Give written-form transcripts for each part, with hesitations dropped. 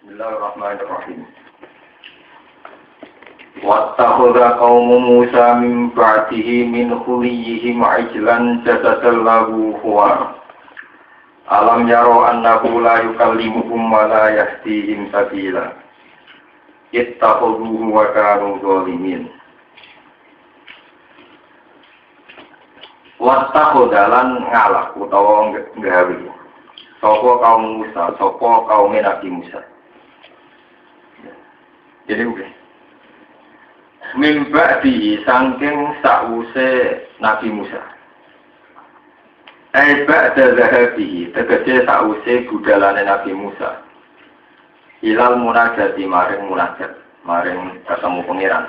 Bismillahirrahmanirrahim. Wattakhadha qaumu Musa min ba'dihi min khuliyihim ijlan jasadan lahu khuwar. Alam yaro annahu la yukallimuhum wa la yahdihim sabila. Ittakhadhuhu wa kanu zalimin. Wattakhadha lan ngalak utawa nggawe sapa kaum Musa, sapa kaum Nabi Musa. Jadi oke. Mimba di saking sause Nabi Musa. Ba'da zahabihi tegese sause budalane Nabi Musa. Ilal munajati maring munajat, maring ketemu pangeran.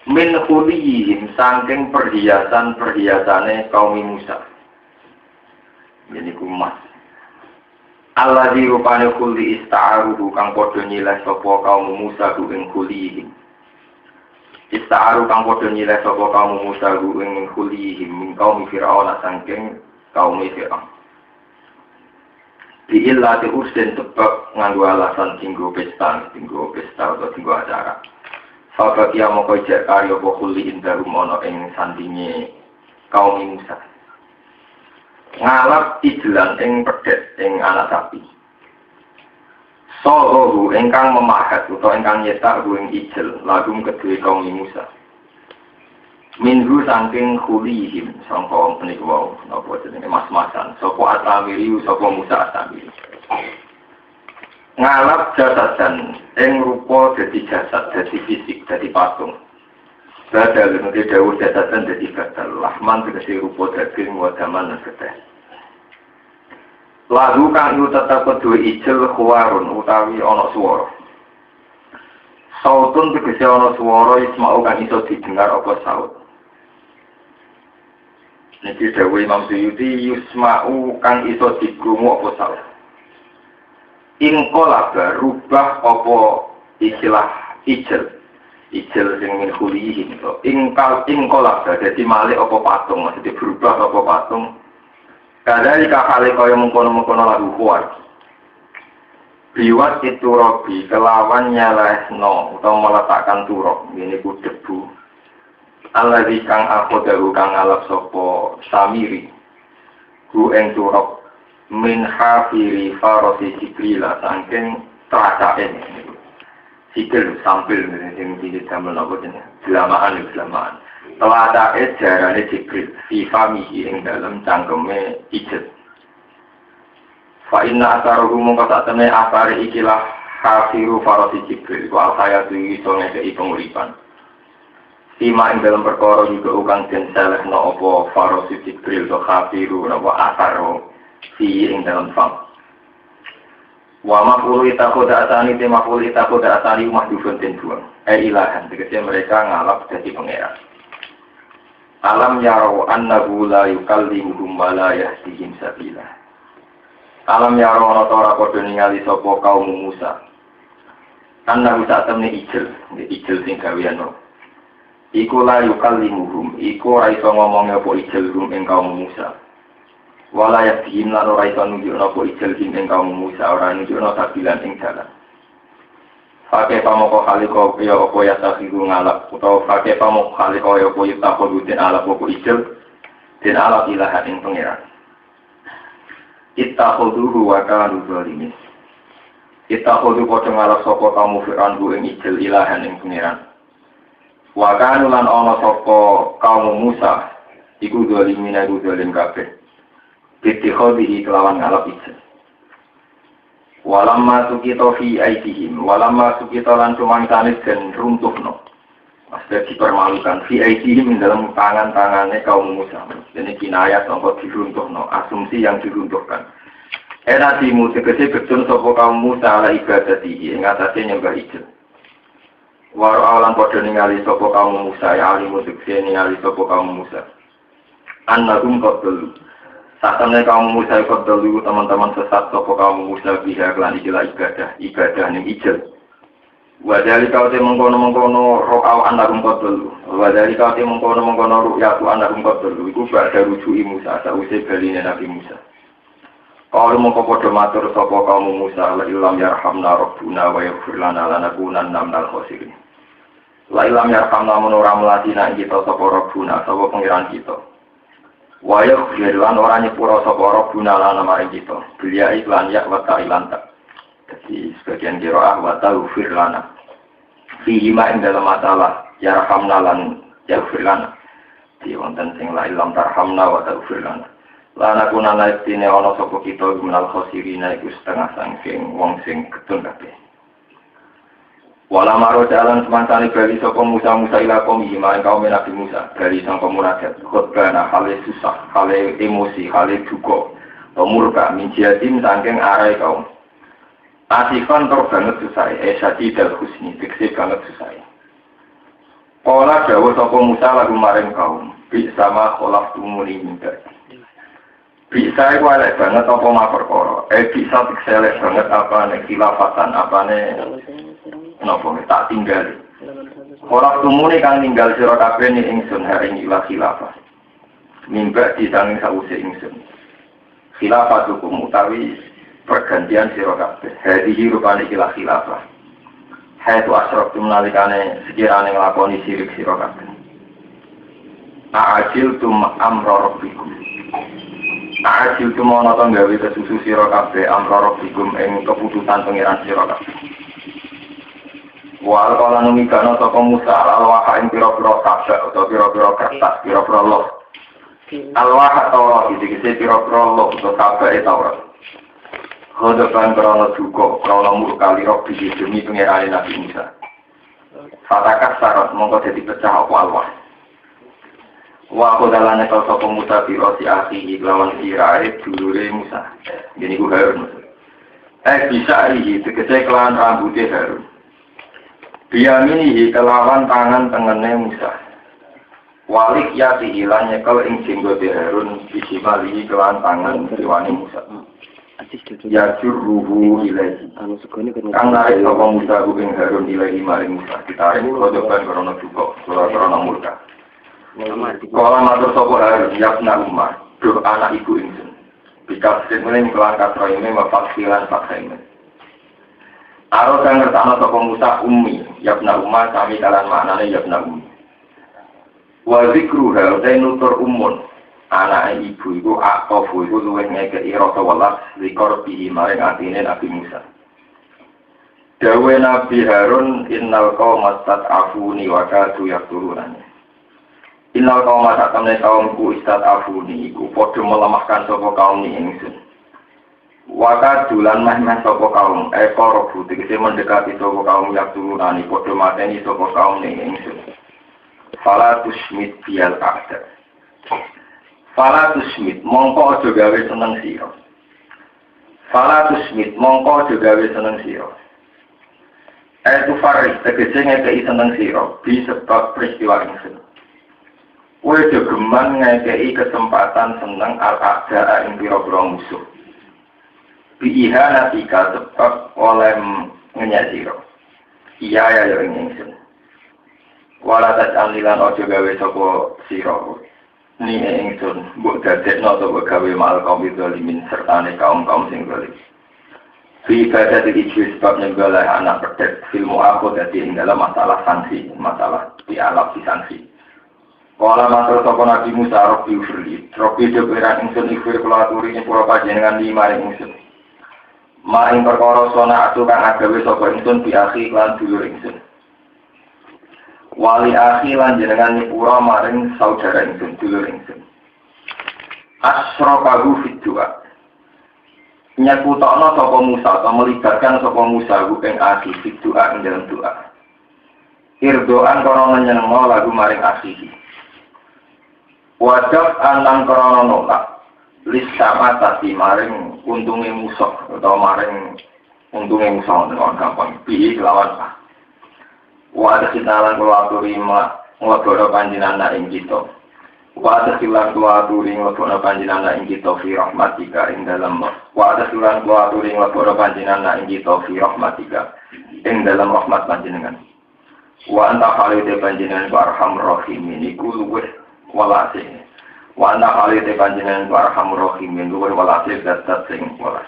Min khuliyihim saking perhiasan-perhiasane kaum Musa. Ini kumas. Allah di rupane khuli ista'aruhu kang padha nyileh sapa kaum Musa ku ing khulihim. Ista'aru kang padha nyileh sapa kaum Musa ku ing khulihim min kaum Firaun saking kaum Firaun. Di illati ursin sebab nganggo alasan tinggo pesta atau tinggo acara. Faba kia moko ijak karya apa khuli indarum ana ing sandinge kaum Musa. Ngalap ijlan ing pedet ing anak sapi. Sohohu ingkang memahat utawa ingkang nyetak ing ijl lagum kedue kaum Musa. Minhu saking khulihim sangka menika wau napa jenenge mas-masan sapa Asamiri sapa Musa Asamiri. Ngalap jasadan ing rupa dadi jasad, dadi fisik, dadi patung. Badal nggih dawuh jasadan dadi badal lahman tegese rupa daging wadaman lan getih. Lagu kang iku tetep kedue ijel khuwarun utawi ana swara. Sautun tegese ana swara isma'u kang iso didengar apa saut. Niki dawuh Imam Suyuti yusma'u kang iso dikrungu apa saut. Ingkolaba rubah apa istilah ijel. Ijel sing min khulihi to. Ingkolaba dadi malih apa patung, maksudnya berubah apa patung. Kadari kakale kaya mengkono-mengkono lagu kuat. Biwat itu robi kelawan nyalehno utawa meletakkan turok ini ku debu. Alladzi kang akhodahu kang ngalap sapa Samiri. Ku ing turok min hafiri farasi Jibrila saking tracake niku. Sikil sampil sing didamel napa jenenge? Delamaan. Telatake jarane Jibril fi famihi ing dalem cangkeme ijel. Fa inna asaruhu mongko satene asare ikilah hafiru farasi Jibril wa hayatu iso ngekeki penguripan. Sima ing dalem perkara juga ukang den selehno apa farasi Jibril to hafiru napa asaro fi ing dalem fam. Wa maqulu itakoda atani te maqulu itakoda atani mahdhufun den buang. Ilahan tegese mereka ngalap dadi pangeran. Alam yaro annahu la yukallimuhum wa la yahdihim sabila. Alam yaro ana ora padha ningali sapa kaum Musa. Annahu satemene ijel sing gaweano. Iku la yukallimuhum, iku ora iso ngomong apa ijel rum ing kaum Musa. Wa la yahdihim lan ora iso nunjukno apa ijel ing kaum Musa, ora nunjukno sabilan ing dalan. Pakai pamoko kaliko ya apa ya sahiru ngalap utawa pakai pamoko kaliko ya apa yutakodu den alap apa ijel den alap ilahan ing pengiran. Ittakoduhu wa kanu zalimin. Ittakodu padha ngalap sapa kamu Fir'aun ing ijel ilahan ing pengiran. Wa kanu lan ana sapa kaum Musa iku zalimin iku zalim kabeh. Ittikhadhi kelawan ngalap ijel. Walamma sukito fi aidihim walamma sukito lan cumangsane den runtuhno maksudnya dipermalukan fi aidihim dalam tangan-tangane kaum Musa. Ini kinayat sangka diruntuhno, asumsi yang diruntuhkan. Era dimu tegese gedun sapa kaum Musa ala ibadatihi ing atase nyembah ijel. War awalan padha ningali sapa kaum Musa ya alimu tegese ningali sapa kaum Musa. Annahum qadlu saatnya kaum Musa ikut dulu teman-teman sesat toko kaum Musa biha kelan ikilah ibadah yang ijel. Wadari kau te mengkono rokau anak rumput dulu. Wadari kau te mengkono rukyatu anak rumput dulu. Iku ada rujuki Musa sausai baline Nabi Musa. Kalau mau padha matur sapa kaum Musa la ilam yarhamna rabbuna wa yaghfir lana lanakunanna minal khosirin. La ilam yarhamna menura melatina kita sapa rabbuna sapa pengiran kita. Wa yaghfir lan ora nyepura sapa rabbuna lana maring kita. Bilia iklan ya wa ta'ilan tak. Jadi sebagian qiraah wa taghfir lana. Fihi ma ing dalam masalah yarhamna lan yaghfir lana. Di wonten sing la ilam tarhamna wa taghfir lana. Lana kunana iktine ana sapa kita minal khosirina iku setengah sangking wong sing ketun kabeh. Wala maro jalan semantane bali sapa Musa ila kaum Nabi Musa dari sang pemunajat khotbana hale susah hale emosi hale duka murka minjiatin sangking arai kaum asifan tor banget susah syadi dal husni fiksi banget susah. Kala dawuh sapa Musa lagu maring kaum bi sama kholaf tumuni minta. Bisa iku elek banget apa mak perkara. Bisa elek banget apa nek khilafatan apane napa tak tinggal. Ora tumune kang tinggal sira kabeh ning ingsun haring ilah khilafah. Mimba disanging sause ingsun. Khilafah hukum utawi pergantian sira kabeh. Hadi rupane ilah khilafah. Haitu asraf nalikane sekirane nglakoni sirik sira kabeh. A'ajil tum amra rabbikum. A'ajil tum ana ta gawe kesusu sira kabeh amra rabbikum ing keputusan pangeran sira kabeh. Wal kala numikana sapa Musa alwaha ing pira-pira sabak utawa pira-pira kertas pira-pira loh. Alwaha Taurat iki pira-pira loh utawa sabak Taurat. Hodokan krono duka, krono murkali rob di demi pengerane Nabi Musa. Fatakas sarot mongko dadi pecah apa alwah. Wa kodalane kau sapa Musa biro si akhi lawan sirae dulure Musa. Gini ku Harun. Bisa iki tegese kelawan rambute Harun. Biyaminihi kelawan tangan tengene Musa. Walik yati ilang nyekel ing jenggote Harun bisimalihi kelawan tangan kiwane Musa. Ya ruhu ilahi. Kang narik sapa Musa ing Harun ilahi maring Musa. Ditarik kodokan krono duka, krono murka. Kala matur sapa Harun yakna Umar, duh anak ibu ingsun. Bikas sing kelan katroime mafaksilan fakhaime. Aro kang ngertakno sapa Musa ummi, yakna Umar sami kalan maknane yakna ummi. Wa zikruha ta nutur umun. Anak ibu iku aqafu iku luwih ngekeki rasa welas likor bihi maring atine Nabi Musa. Dawe Nabi Harun innal qauma tat'afuni wa kadu yaqturunani. Innal qauma satamne kaumku istat'afuni iku padha melemahkan sapa kaum ni ingsun. Wa kadu lan meh-meh sapa kaum ekorobu tegese mendekati sapa kaum yaqturunani padha mateni sapa kaum ni ingsun. Fala tusmit bial aqdar. Fala tusmit mongko aja gawe seneng sira. Fala tusmit mongko aja gawe seneng sira. Tu faris tegese ngekeki seneng sira bi sebab peristiwa ingsun. Kowe jogeman ngekeki kesempatan seneng al-aqda ing pira-pira musuh. Bi ihanatika sebab oleh ngenyek sira. Iya ya ingsun. Wala taj'alilan aja gawe sapa sira. Ni ingsun mbok dadekno to gawe mal kaum zalimin sertane kaum-kaum sing zalim. Fi ibadah iki sebab nyembelih anak pedet filmu aku dadi ing dalam masalah sanksi, masalah dialog di sanksi. Kala matur sapa Nabi Musa Rabbi ufri, Rabbi deberan ingsun ifir kula aturi ing pura panjenengan lima ingsun. Maring perkara sona atu kang agawe sapa ingsun biakhi lan dulur ingsun. Wali akhi lan jenengan nyepura maring saudara ingsun dulur ingsun. Asrokahu fit doa. Nyekutokno sapa Musa atau melibatkan sapa Musa ing akhi fit doa ing dalam doa. Irdoan korona nyenengno lagu maring akhi. Wajab anan korona nolak. Lisa tadi maring untunge musuh atau maring untunge musuh dengan gampang. Piye lawan Pak. Wa kitalan kula aturi nglebono panjenengan ing kita. Wa kitalan kula aturi nglebono panjenengan ing kita fi rahmatika ing dalam wa kitalan kula aturi nglebono panjenengan ing kita fi rahmatika ing dalam rahmat panjenengan. Wa anta khalide panjenengan ku arhamur rahimin iku luweh walase. Wa anta khalite panjenengan warhamur rahimin luwih walase zat sing welas.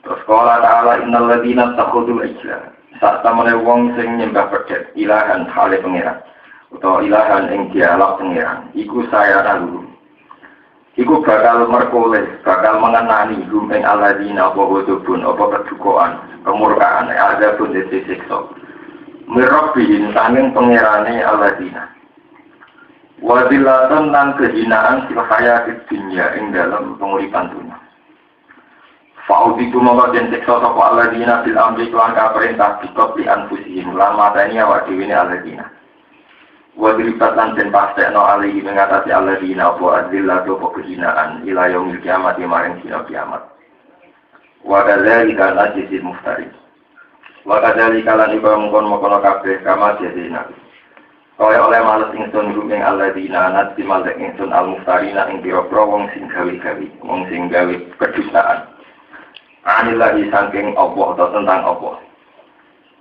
Terus qala ta'ala innal ladzina takhudul ijla sak tamane wong sing nyembah pedet ilahan hale pangeran utawa ilahan ing dialog pangeran iku saya lalu iku bakal merkoleh bakal mengenani hum ing alladzina apa ghadabun apa kedukaan kemurkaan ada pun disiksa mirabbihin sanging pangerane alladzina wadilatan dan kehinaan fil hayatid dunya ing dalam penguripan dunia. Fa'uditu maka den siksa sapa alladzina fil amri lan kaperintah bikot li anfusihim lama tani awak dhewe ne alladzina. Wadribat lan den pastekno alihi mengatasi alladzina wa adillatu wa kehinaan ila yaumil kiamat maring dina kiamat. Wa kadzalika najzil muftari. Wa kadzalika lan iku mongkon-mongkon kabeh kama jazina. Kaya oleh males ingsun ruming alladzina nati malek ingsun al-muftarina ing pira-pira wong sing gawe-gawe, wong sing gawe kedustaan. Anillahi saking Allah atau tentang Allah.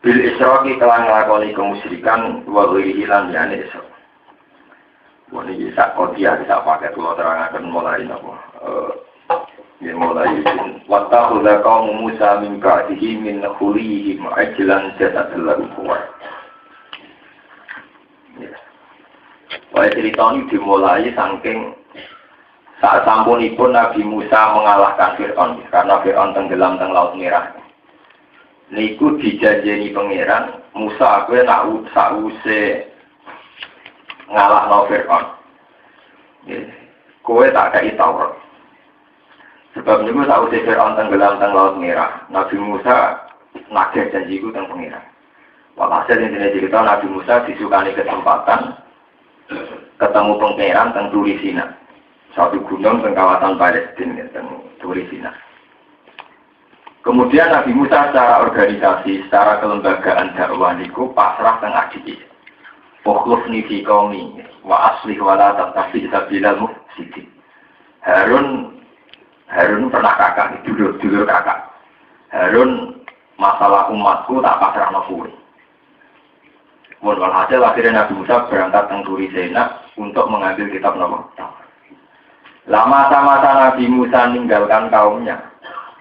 Bil isyraki kelan nglakoni kemusyrikan wa ghairi lan yani isra. Wong iki sak kodia sak paket kula terangaken mulai napa. Mulai waktu kaum Musa min ba'dihi min khulihim ajlan jasadul kuwar. Oleh cerita ini dimulai saking saat sampunipun Nabi Musa mengalahkan Fir'aun karena Fir'aun tenggelam teng Laut Merah. Niku dijanjeni pangeran Musa kowe nak sause ngalahno Fir'aun. Kowe tak kei Taurat. Sebab niku sause Fir'aun tenggelam teng Laut Merah, Nabi Musa nagih janjiku teng pangeran. Walhasil intine cerita Nabi Musa disukani kesempatan ketemu pangeran teng Turi Sina, satu gunung teng kawasan Palestina teng Turi Sina. Kemudian Nabi Musa secara organisasi, secara kelembagaan dakwah niku pasrah teng adiki. Ukhlufni fi qaumi wa aslih wa la tattabi sabilal mufsidin. Harun pernah kakak, dulur kakak. Harun masalah umatku tak pasrahno kowe. Walhasil akhirnya Nabi Musa berangkat ke Turi Sina untuk mengambil kitab Taurat. Lama masa Nabi Musa meninggalkan kaumnya,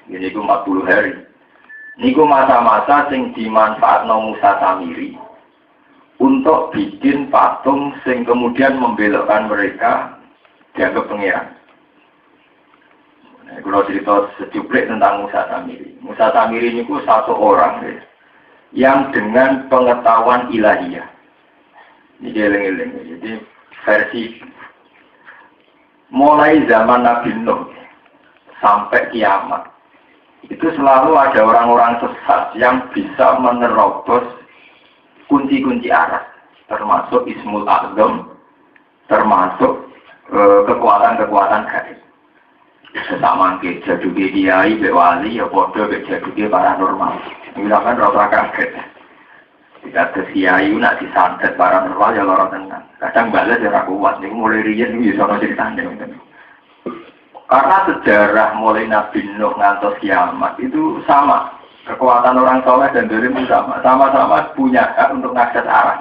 ini 40 hari. Niku masa-masa sing dimanfaatno Musa Samiri untuk bikin patung sing kemudian membelokkan mereka dianggap pangeran. Kalau cerita sejuplik tentang Musa Samiri. Musa Samiri niku satu orang yang dengan pengetahuan ilahiyah. Ini eling-eling. Jadi versi mulai zaman Nabi Nuh sampai kiamat itu selalu ada orang-orang sesat yang bisa menerobos kunci-kunci arah, termasuk Ismul Azam, termasuk kekuatan-kekuatan gaib. Sesama ke jaduke kiai be wali ya padha be jaduke paranormal. Misalkan rasa kaget. Jika kiai nak disantet paranormal ya lara tenan. Kadang balas ya ra kuat niku mulai riyen iki iso ceritane ngoten. Karena sejarah mulai Nabi Nuh ngantos kiamat itu sama. Kekuatan orang soleh dan dolim sama. Sama-sama punya hak untuk mengakses arah.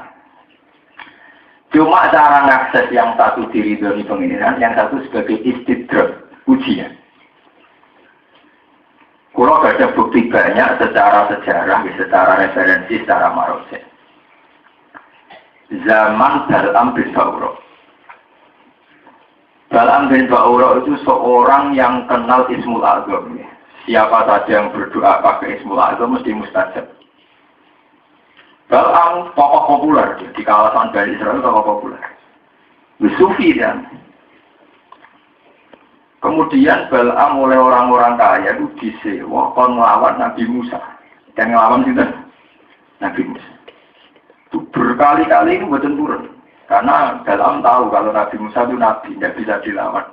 Cuma cara mengakses yang satu diridhoni pengiran, yang satu sebagai istidrak. Ujian. Kalau ada bukti banyak secara sejarah, secara referensi, secara marojek. Zaman Bal'am bin Ba'ura. Bal'am bin Ba'ura itu seorang yang kenal Ismul Azam. Siapa saja yang berdoa pakai Ismul Azam mesti mustajab. Bal'am tokoh populer di kawasan Bani Israel, tokoh populer. Sufi dan kemudian Bal'am oleh orang-orang kaya itu disewa kon ngelawan Nabi Musa. Dan ngelawan juga Nabi Musa. Itu berkali-kali itu betul turun. Karena Bal'am tahu kalau Nabi Musa itu Nabi, tidak bisa dilawan.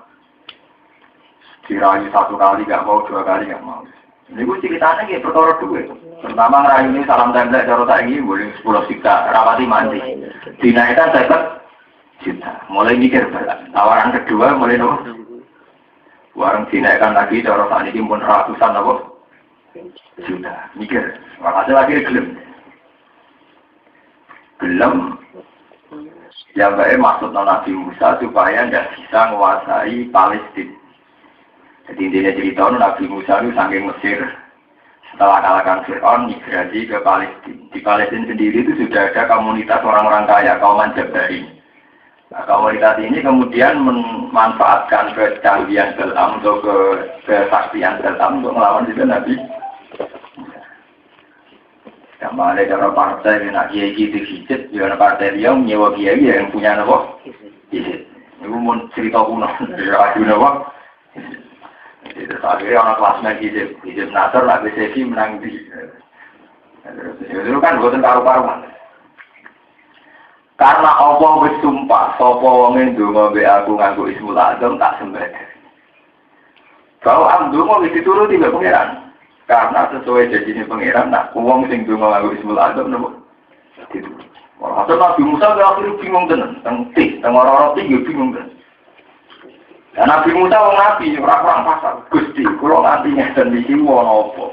Dirayu satu kali gak mau, dua kali gak mau. Ini gue ceritanya kayak perkara duit. Pertama ngerayu ini salam tembak, cara tak ini boleh 10 juta, rapati mandi. Dinaikkan 50 juta. Mulai mikir Bal'am. Tawaran kedua mulai warung dinaikkan lagi, cara saat ini pun ratusan apa? Juta. Mikir. Makasih lagi gelem. Ya baik maksud Nabi Musa supaya tidak bisa menguasai Palestina. Jadi intinya cerita Nabi Musa itu saking Mesir setelah kalahkan Fir'aun migrasi ke Palestina. Di Palestina sendiri itu sudah ada komunitas orang-orang kaya, kaum Jabari. Nah, komunitas ini kemudian memanfaatkan kecanggihan Balaam atau kesaktian Balaam untuk melawan juga Nabi. Sama ada cara partai yang nak kiai gitu hijit, jangan partai dia menyewa kiai yang punya apa? Hijit. Ibu mau cerita kuno, adu apa? Itu akhirnya orang kelasnya hijit Nasr, nak BCC menang di. Itu kan buatan karu-karuan. Karena Allah bersumpah, sopo wongin dungo be aku nganggo Ismul Azam tak sembah. Kalau amdungo dituruti be pangeran. Karena sesuai janji pangeran, nah uang sing dungo nganggo Ismul Azam nopo. Gitu. Walhasil Nabi Musa akhirnya bingung tenan, teng orang-orang tinggi bingung tenan. Dan Nabi Musa wong nabi orang-orang pasar, Gusti, kula nganti ngeten iki wong apa?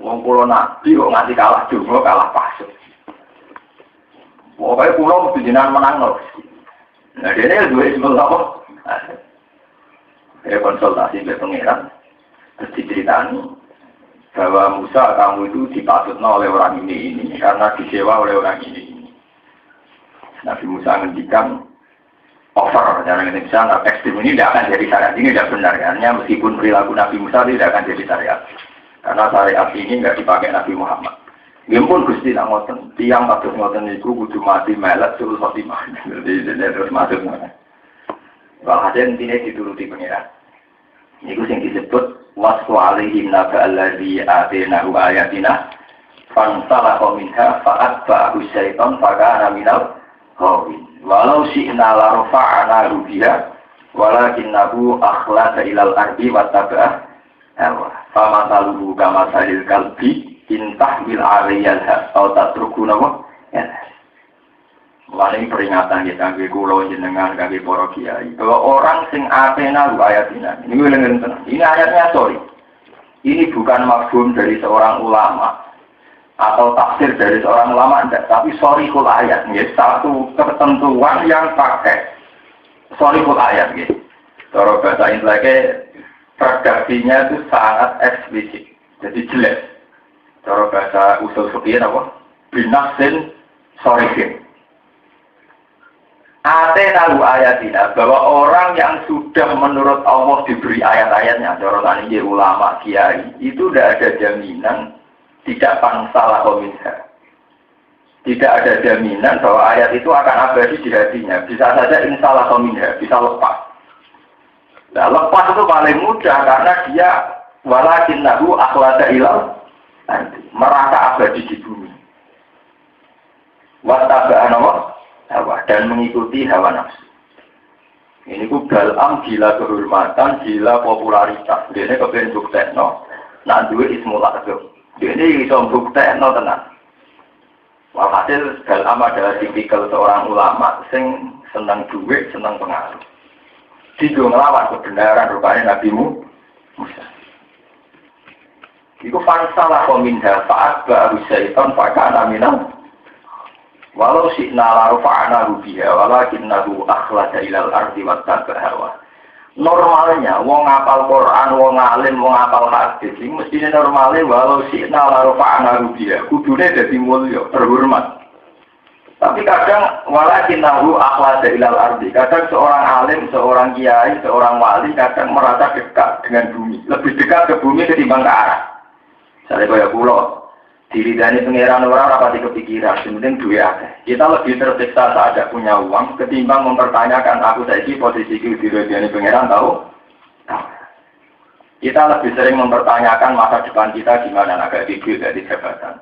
Wong kula nabi kok nganti kalah dungo, kalah pasut. Pokoknya kula mesti jenengan menang lho. Nah, dene duwe Ismul apa? Konsultasi ke pangeran. Terus diceritani bahwa Musa kamu itu dipatutno oleh orang ini karena disewa oleh orang ini. Nabi Musa ngendikan over jangan Indonesia ekstrim ini tidak akan jadi syariat, ini tidak benar karena meskipun perilaku Nabi Musa tidak akan jadi syariat karena syariat ini tidak dipakai Nabi Muhammad. Gimpun Gusti nak ngoten tiang kados ngoten niku kudu mati melet suruh khotimah. Jadi terus masuk ngoten. Walhasil intine dituruti pangeran. Niku sing disebut wasfu alaihim naba alladzi atina ayatina fansalakha minha fa'atba'ahu syaitan fakana minal ghawin walau syi'na la rafa'na biha walakinnahu akhlada ilal ardi wattaba'a hawa famathaluhu kamathalil kalbi intahmil 'alaihal atau tatrukuna wa Mulai peringatan kita kangge kula jenengan kangge para kiai. Bahwa orang sing atena ayatina. Ini lengen tenang. Ini ayatnya sorry. Ini bukan mafhum dari seorang ulama atau tafsir dari seorang ulama enggak, tapi sorihul ayat. Ya, satu ketentuan yang pakai sorihul ayat gitu. Cara bahasa Inggrisnya redaksinya itu sangat eksplisit. Jadi jelas. Cara bahasa usul fikih apa? Binasin sorihin. Atena ayatina, bahwa orang yang sudah menurut Allah diberi ayat-ayatnya, cara tadi ulama kiai, itu tidak ada jaminan tidak pangsalah minha. Tidak ada jaminan bahwa ayat itu akan abadi di hatinya. Bisa saja insalah minha, bisa lepas. Nah, lepas itu paling mudah karena dia walakinnahu akhlada ilal merasa abadi di bumi. Wattaba'an Allah hawa dan mengikuti hawa nafsu. Ini ku Balaam gila kehormatan, gila popularitas. Dia kepengen buktekno, nak duwe Ismul Azam. Dia ini bisa buktekno tenan. Walhasil Balaam adalah tipikal seorang ulama sing senang duit, senang pengaruh. Dia ngelawan kebenaran rupanya Nabi Musa. Iku fansalah minha fa'at ba'ahu syaitan fakana minal walau syi'na la rafa'na biha walakinnahu akhlada ilal ardi wattaba'a hawa. Normalnya wong ngapal Quran, wong alim, wong ngapal hadis iki mestine normale walau syi'na la rafa'na biha kudune dadi mulya, terhormat. Tapi kadang walakinnahu akhlada ilal ardi. Kadang seorang alim, seorang kiai, seorang wali kadang merasa dekat dengan bumi, lebih dekat ke bumi ketimbang ke arah. Misalnya kaya kula diridani pengeran orang rapati kepikiran, penting duit akeh. Kita lebih tersiksa saat ada punya uang ketimbang mempertanyakan aku saiki posisiku diridani pengeran tahu? Kita lebih sering mempertanyakan masa depan kita gimana agak tinggi dari jabatan.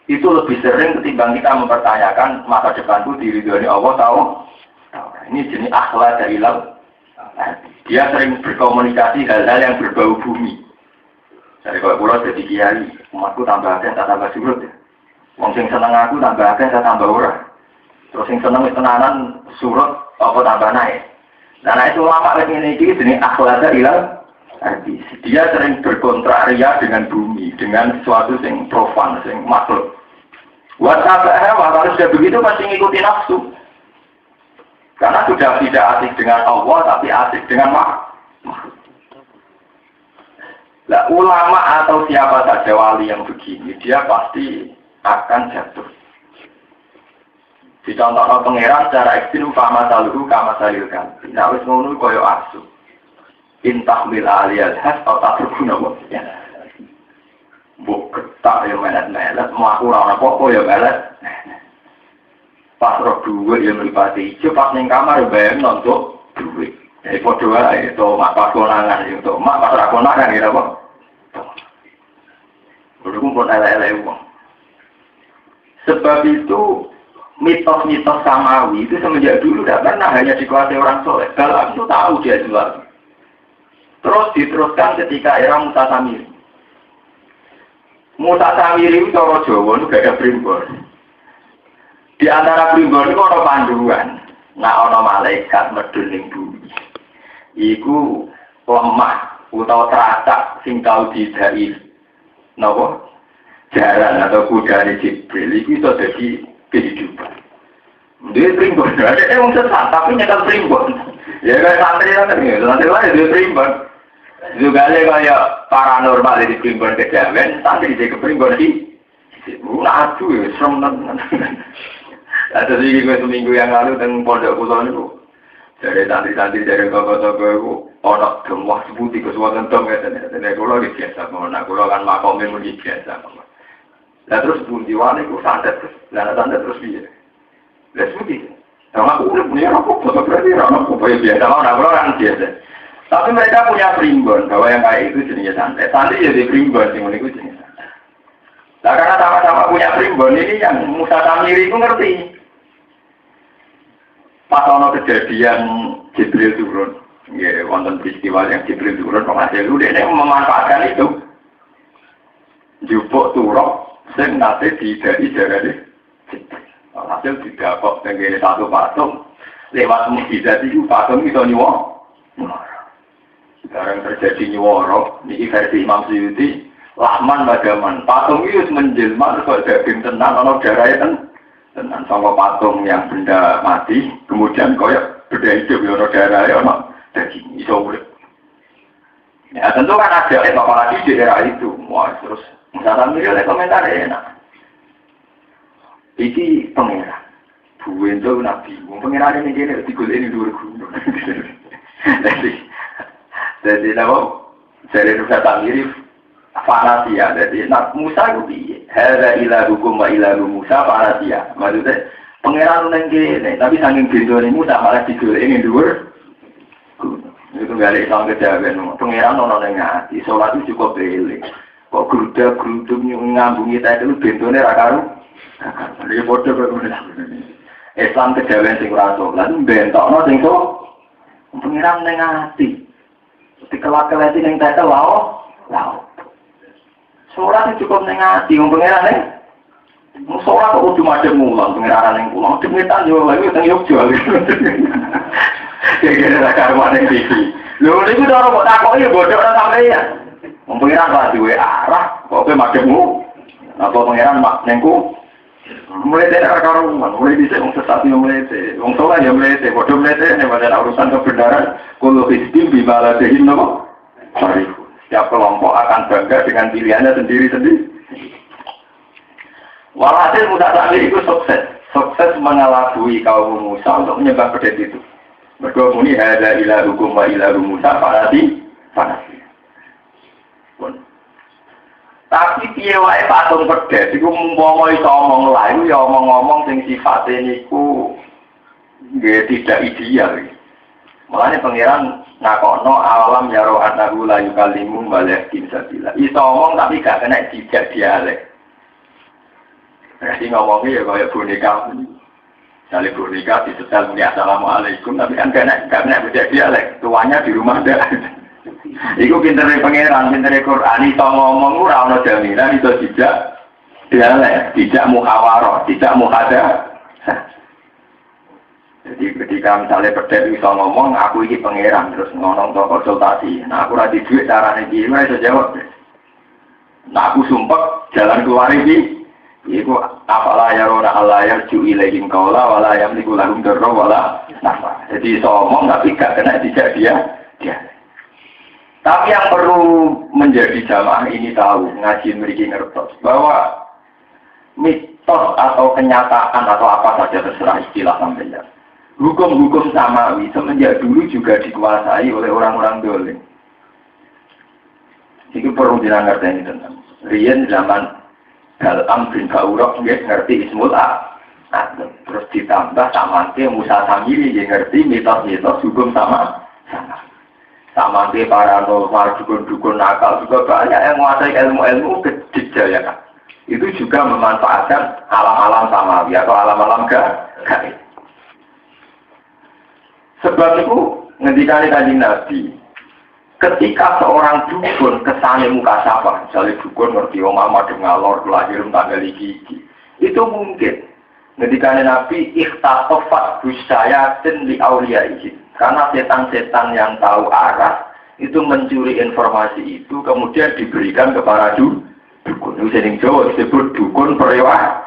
Itu lebih sering ketimbang kita mempertanyakan masa depanku diridani Allah tahu? Ini jenis akhlak dari laut. Dia sering berkomunikasi hal-hal yang berbau bumi. Jadi kalau pulau jadi kiai, umatku tambah akeh, tak tambah surut ya. Wong sing seneng aku tambah akeh, tak tambah ora. Terus sing seneng tenanan surut, apa tambah naik. Nah itu ulama ini jenis akhlak ilal arti. Dia sering berkontraria dengan bumi, dengan sesuatu yang profan, yang makhluk. Wasabah harus sudah begitu pasti ngikuti nafsu. Karena sudah tidak asik dengan Allah, tapi asik dengan makhluk. Nah, ulama atau siapa saja wali yang begini, dia pasti akan jatuh. Dicontohkan pangeran secara ekstrim, kama saluhu, kama salilkan. Nah, wis ngono koyo asu. Intahmil aliyal has, atau tak berguna ya. Buk ketak yang melet-melet, mau aku orang apa-apa ya melet. Pas roh duit yang melipati hijau, pas yang kamar bayang nonton duit. Jadi podo aja, itu mak pas konangan, itu mak pas rakonangan, gitu apa? Berhubung pun ele-ele uang. Sebab itu, mitos-mitos samawi itu semenjak dulu tidak pernah hanya dikuasai orang soleh. Kalau itu tahu dia jual. Terus diteruskan ketika era Musa Samiri. Musa Samiri itu orang Jawa, itu gak ada primbon. Di antara primbon itu ada panduan. Nah, ada malaikat medun ning bumi. Iku lemah utawa teracak sing tau didai napa? Jaran atau kuda di Jibril itu jadi kehidupan. Dia primbon, ada yang sesat tapi nyekel primbon. Ya kayak santri lain dia primbon. Juga ada kayak paranormal di primbon kejawen, santri di primbon di. Aduh, serem banget. Ada lagi gue seminggu yang lalu dengan pondok pulau itu dari santri-santri dari toko-toko itu orang gemuk sebuti kesuatan dong ya dan kalau di biasa mana kalau kan makomin mesti biasa lah terus bunyi wani itu santet terus lah santet terus dia lah sebuti sama aku udah punya rokok foto berarti rokok biasa orang kan biasa tapi mereka punya primbon bahwa yang kayak itu jenisnya santet jadi primbon yang itu jenisnya santet lah karena sama-sama punya primbon ini yang Musa Samiri itu ngerti. Pas ono kejadian Jibril turun, ya wonten peristiwa yang Jibril turun, penghasil itu dia memanfaatkan itu, jupuk turok, sing nate dari Jibril, hasil didapok dengan satu patung, lewat mukjizat itu patung itu nyuwok, sekarang terjadi nyuworo, ini versi Imam Suyuti, Lahman bagaman, patung itu menjelma terus daging tenang, ono darahnya tenang sama patung yang benda mati, kemudian koyak benda hidup yang darah ya, daging iso urip. Ya tentu kan ada apalagi di daerah itu, wah terus misalnya milih komentar enak. Iki pengira, buin tuh nabi, pengira ini dia digul ini dua gunung. Jadi apa? Dari Nusa Tenggiri. Fanasia, jadi Musa itu piye? Hada ilahukum wa ilahu Musa fanasia. Maksudnya pangeran nang kene, tapi saking bendone Musa malah digoleki dhuwur. Itu gak ada Islam kejawen. Pangeran ono ning ati, salat itu cukup eling. Kok grudak-gruduk ngambungi ta itu bendone ra karo. Iki padha karo Islam kejawen sing ora salat bentokno sing so. Pangeran ning ati. Dikelak-kelati ning tetel lao. Sholat itu cukup nengati, pengeran nih. Sholat kok udah macam mulang, pengeran yang pulang. Demikian juga lagi, kita yuk jual. Kayak ada karuan yang TV. Lalu itu orang buat takut ya, bodoh orang sampai ya. Pengeran lah di arah, kok macam mu. Apa pengeran mak nengku? Mulai dari karuan, mulai bisa sesat yang mulai dari, sholat yang mulai dari, bodoh mulai dari, pada urusan kebenaran, kalau hisbim bimala dehin nopo. Setiap kelompok akan bangga dengan pilihannya sendiri-sendiri. Walhasil Musa Samiri itu sukses mengelabui kaum Musa untuk menyembah pedet itu. Mereka muni hada ilahukum wa ilahu Musa fanasi. Tapi piye wae patung pedet iku mumpama iso omong lain ya omong-omong sing sifate niku nggih tidak ideal. Mulane pangeran nakono alam yaro anahu la yukallimu malakin sabila. Iso ngomong tapi gak kena dijak dialek. Berarti ngomongnya ya kayak boneka. Misalnya boneka disetel muni assalamualaikum tapi kan gak kena dijak dialek. Tuanya di rumah dah. Iku pintere pangeran, pintere Quran iso ngomong ora ono jaminan iso dijak dialek, dijak muhawarah, dijak muhadatsah. Jadi ketika misalnya pedet bisa ngomong, aku ini pangeran terus ngomong ke konsultasi. Nah aku rada duit caranya gimana bisa jawab. Nah aku sumpah jalan keluar ini Iku apalah ya rona alayar ju ilaihim kaula wala yamliku lahum darra wala nafa. Jadi somong tapi gak kena tidak dia. Tapi yang perlu menjadi jamaah ini tahu ngaji mriki ngertos bahwa mitos atau kenyataan atau apa saja terserah istilah sampeyan. Hukum-hukum samawi semenjak dulu juga dikuasai oleh orang-orang dolim. Itu perlu ngerti tentang. Riyen zaman Galam bin Ba'urok ngerti Ismul terus ditambah Samante Musa Samiri yang ngerti mitos-mitos hukum sama Samante paranormal dukun-dukun nakal juga banyak yang menguasai ilmu-ilmu kejayaan. Itu juga memanfaatkan alam-alam samawi atau alam-alam gaib. Sebab itu ngendikane Kanjeng Nabi, ketika seorang dukun kesane muka sapa, misalnya dukun ngerti omah madhep ngalor lahir tanggal iki, itu mungkin ngendikane Nabi ikhtafat busyayatin li auliyaih. Karena setan-setan yang tahu arah itu mencuri informasi itu kemudian diberikan kepada dukun. Itu sering Jawa disebut dukun perewa.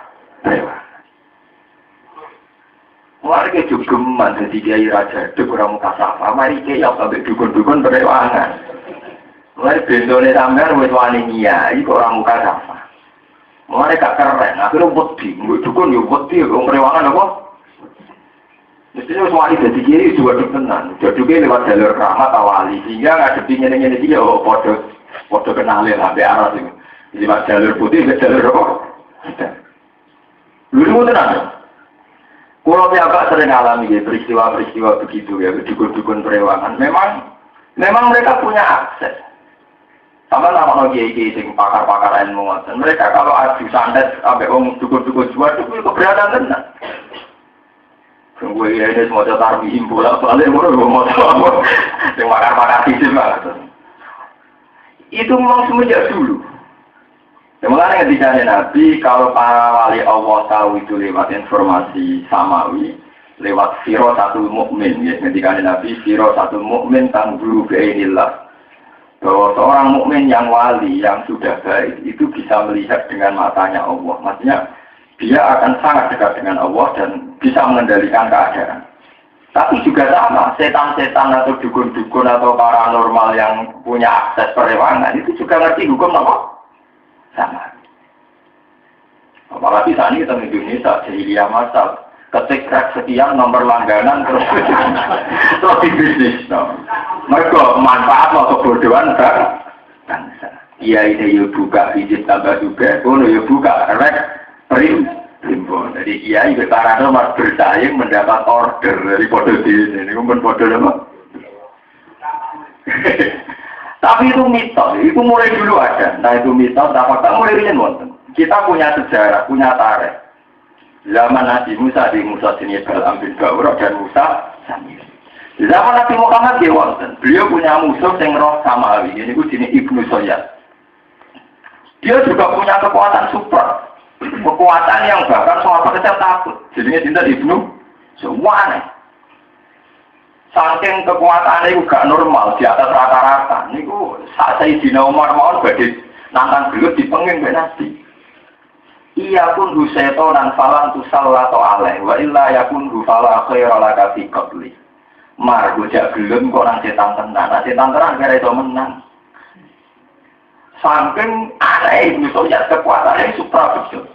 Mari kita geman jadi kiai raja, duk orang muka sapa. Mari kita sampai dukun-dukun berewangan. Mari bendone sampean wis wani nyai kok orang muka sapa. Mari gak keren, akhirnya wedi, dukun yo wedi, orang berewangan apa? Mestinya wis wani jadi kiai dua duk tenan. Duke lewat jalur rahmat awali, sehingga ngadepi ngene-ngene iki yo padha kenale lah mbek arah iki. Lewat jalur putih, jalur apa? Luru tenan. Kalau pihak sering alami ya, peristiwa-peristiwa begitu ya, dukun-dukun perewangan. Memang mereka punya akses. Sama nama kiai-kiai sing pakar-pakar ilmu. Mereka kalau adu santet sampai dukun-dukun jual itu keberatan tenang. Tunggu ini semua tarbihin bola soalnya mau yang pakar-pakar fisik banget. Itu memang semenjak dulu. Mulanya ketika Nabi, kalau para wali Allah tahu itu lewat informasi samawi, lewat firasatun mukmin, ya. Ketika Nabi firasatun mukmin tangguru bi'inillah, bahwa seorang mukmin yang wali, yang sudah baik, itu bisa melihat dengan matanya Allah. Maksudnya, dia akan sangat dekat dengan Allah dan bisa mengendalikan keadaan. Tapi juga sama, setan-setan atau dukun-dukun atau paranormal yang punya akses perewangan, itu juga ngerti hukum apa? Sama. Apalagi saat ini kita di Indonesia, jahiliyah masal, ketik crack sekian nomor langganan terus di bisnis. Mereka manfaat atau kebodohan bangsa. Iya ide yo buka, izin tambah juga, kono yo buka, rek primbon. Jadi iya itu paranormal bersaing mendapat order dari podo ini pun podo apa? Tapi itu mitos, itu mulai dulu ada. Nah itu mitos, apakah mulai rian wonten. Kita punya sejarah, punya tarikh. Zaman Nabi Musa di Musa sini Galam bin Ba'urok dan Musa Samir. Di zaman Nabi Muhammad dia wonten. Beliau punya musuh yang roh samawi. Ini gue sini Ibnu Soyad. Dia juga punya kekuatan super, kekuatan yang bahkan semua pekerja takut. Jadinya cinta Ibnu semua aneh. Saking kekuatannya itu gak normal, di atas rata-rata. Ini saat Sayyidina Umar mau badai nantang gelut di penging Nabi. Iya pun huseto dan falan tusal atau aleh, wa illa yakun hufala khairala fi qabli. Mar gojak gelem kok nang setan tenan, setan tenan kira itu menang. Saking aneh misalnya kekuatannya supra betul.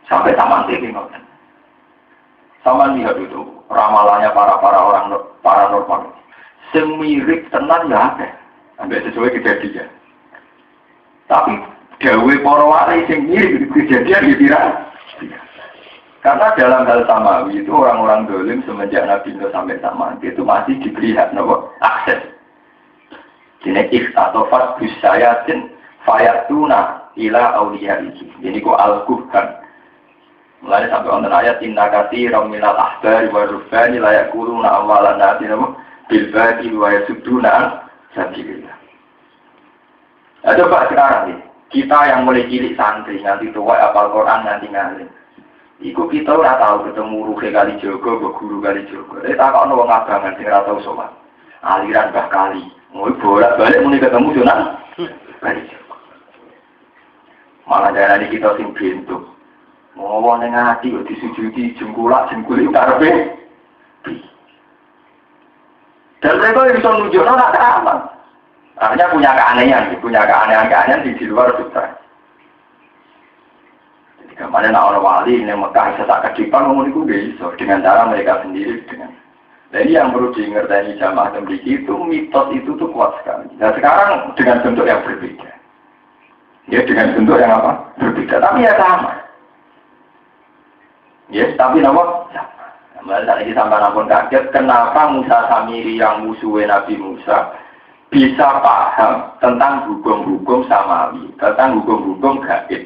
Sampai taman tinggi ngoten. Sama lihat itu ramalannya para orang paranormal. Semirip tenan ya ada, ambil sesuai kejadian. Tapi gawe para wali sing mirip kejadian dikira. Karena dalam hal samawi itu orang-orang dolim semenjak Nabi Nuh sampai sama itu masih diberi hak akses. Jadi ikhtafat busyayatin fayatuna ila auliyaihi. Jadi kok al-Qur'an. Mulai sampai wonten ayat inna katsiran minal ahbari wa rubbani la yaquluna awalan nati bil batil wa yasudduna sabilillah. Coba sekarang nih, kita yang mulai cilik santri nanti tua hafal Quran nanti ngalim. Iku kita ora tahu ketemu ruhe kali Jogo, guru kali Jogo. Takokno wong abangan sing ora tau sowan. Aliran Mbah Kali. Mulai bolak-balik muni ketemu Sunan kali Jogo. Malah darani kita sing bentuk. Mau ning ati kok disujudi jengkulak karepe. Dan mereka bisa nunjukkan nak keramat. Artinya punya keanehan di luar sutra. Jadi kemarin orang wali yang Mekah bisa tak kedipan ngomong itu bisa dengan cara mereka sendiri dengan. Jadi yang perlu diingatkan jamaah memiliki itu mitos itu tuh kuat sekali. Dan sekarang dengan bentuk yang berbeda. Ya dengan bentuk yang apa? Berbeda, tapi ya sama. Ya, tapi nama sama. Malah tadi sampai nampun kaget, kenapa Musa Samiri yang musuhnya Nabi Musa bisa paham tentang hukum-hukum samawi, tentang hukum-hukum gaib.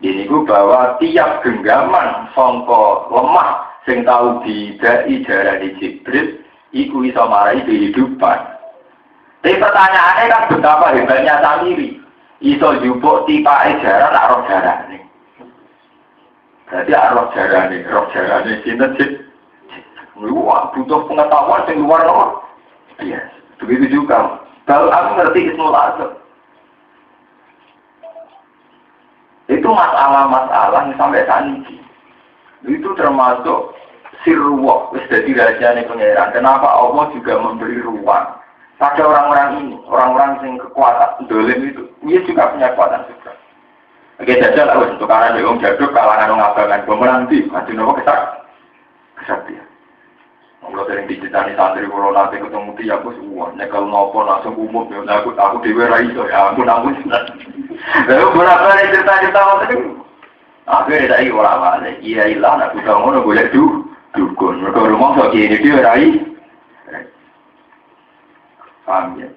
Ini ku bahwa tiap genggaman songko lemah, sing tahu bidai darah di Jibril, iku iso marai kehidupan. Tapi pertanyaannya kan betapa hebatnya Samiri. Iso jupuk tipe jarah tak roh jarah nih. Berarti roh jarah nih sinten sih? Wah, butuh pengetahuan yang luar luar. Iya, begitu juga. Kalau aku ngerti Ismul Azam, itu masalah-masalah yang sampai saat ini. Itu termasuk sirruwah, jadi rahasianya pengeran. Kenapa Allah juga memberi ruang pada orang-orang ini, orang-orang yang kekuatan dolim itu, dia juga punya kekuatan juga. Oke, jajal lah, untuk karena dia jaduk kalangan ngabangan pemenanti, masih nopo kesaktian. Kalau sering diceritani santri kalau nanti ketemu dia aku semua, kalau nopo langsung umum, ya aku dewe raiso ya, ampun. Lalu berapa nih cerita-cerita waktu itu? Akhirnya saya orang mana? Iya ilah, aku kamu boleh dukun. Mereka rumah so gini dia rai. Paham ya?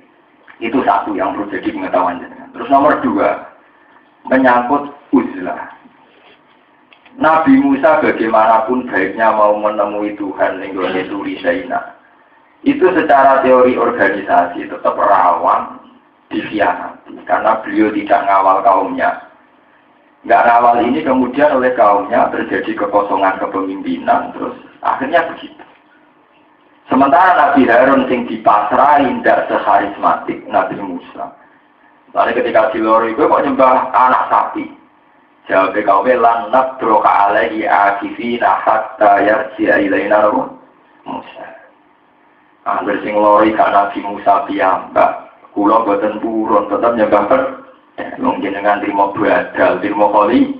Itu satu yang perlu jadi pengetahuan. Terus nomor dua, menyangkut uzlah. Nabi Musa bagaimanapun baiknya mau menemui Tuhan yang turi Saina. Itu secara teori organisasi tetap rawan dikhianati. Karena beliau tidak ngawal kaumnya. Nggak ngawal ini kemudian oleh kaumnya terjadi kekosongan kepemimpinan. Terus akhirnya begitu. Sementara Nabi Harun yang dipasrahin tidak seharismatik Nabi Musa. Lalu ketika dilori itu kok nyembah anak sapi. Jawab kaum lan nadroka alaihi akifina hatta yarji'a ilaina Musa. Angger sing lori ka Nabi Musa piyambak, kula boten purun tetep nyembah wong jenengan trimo badal, trimo kali.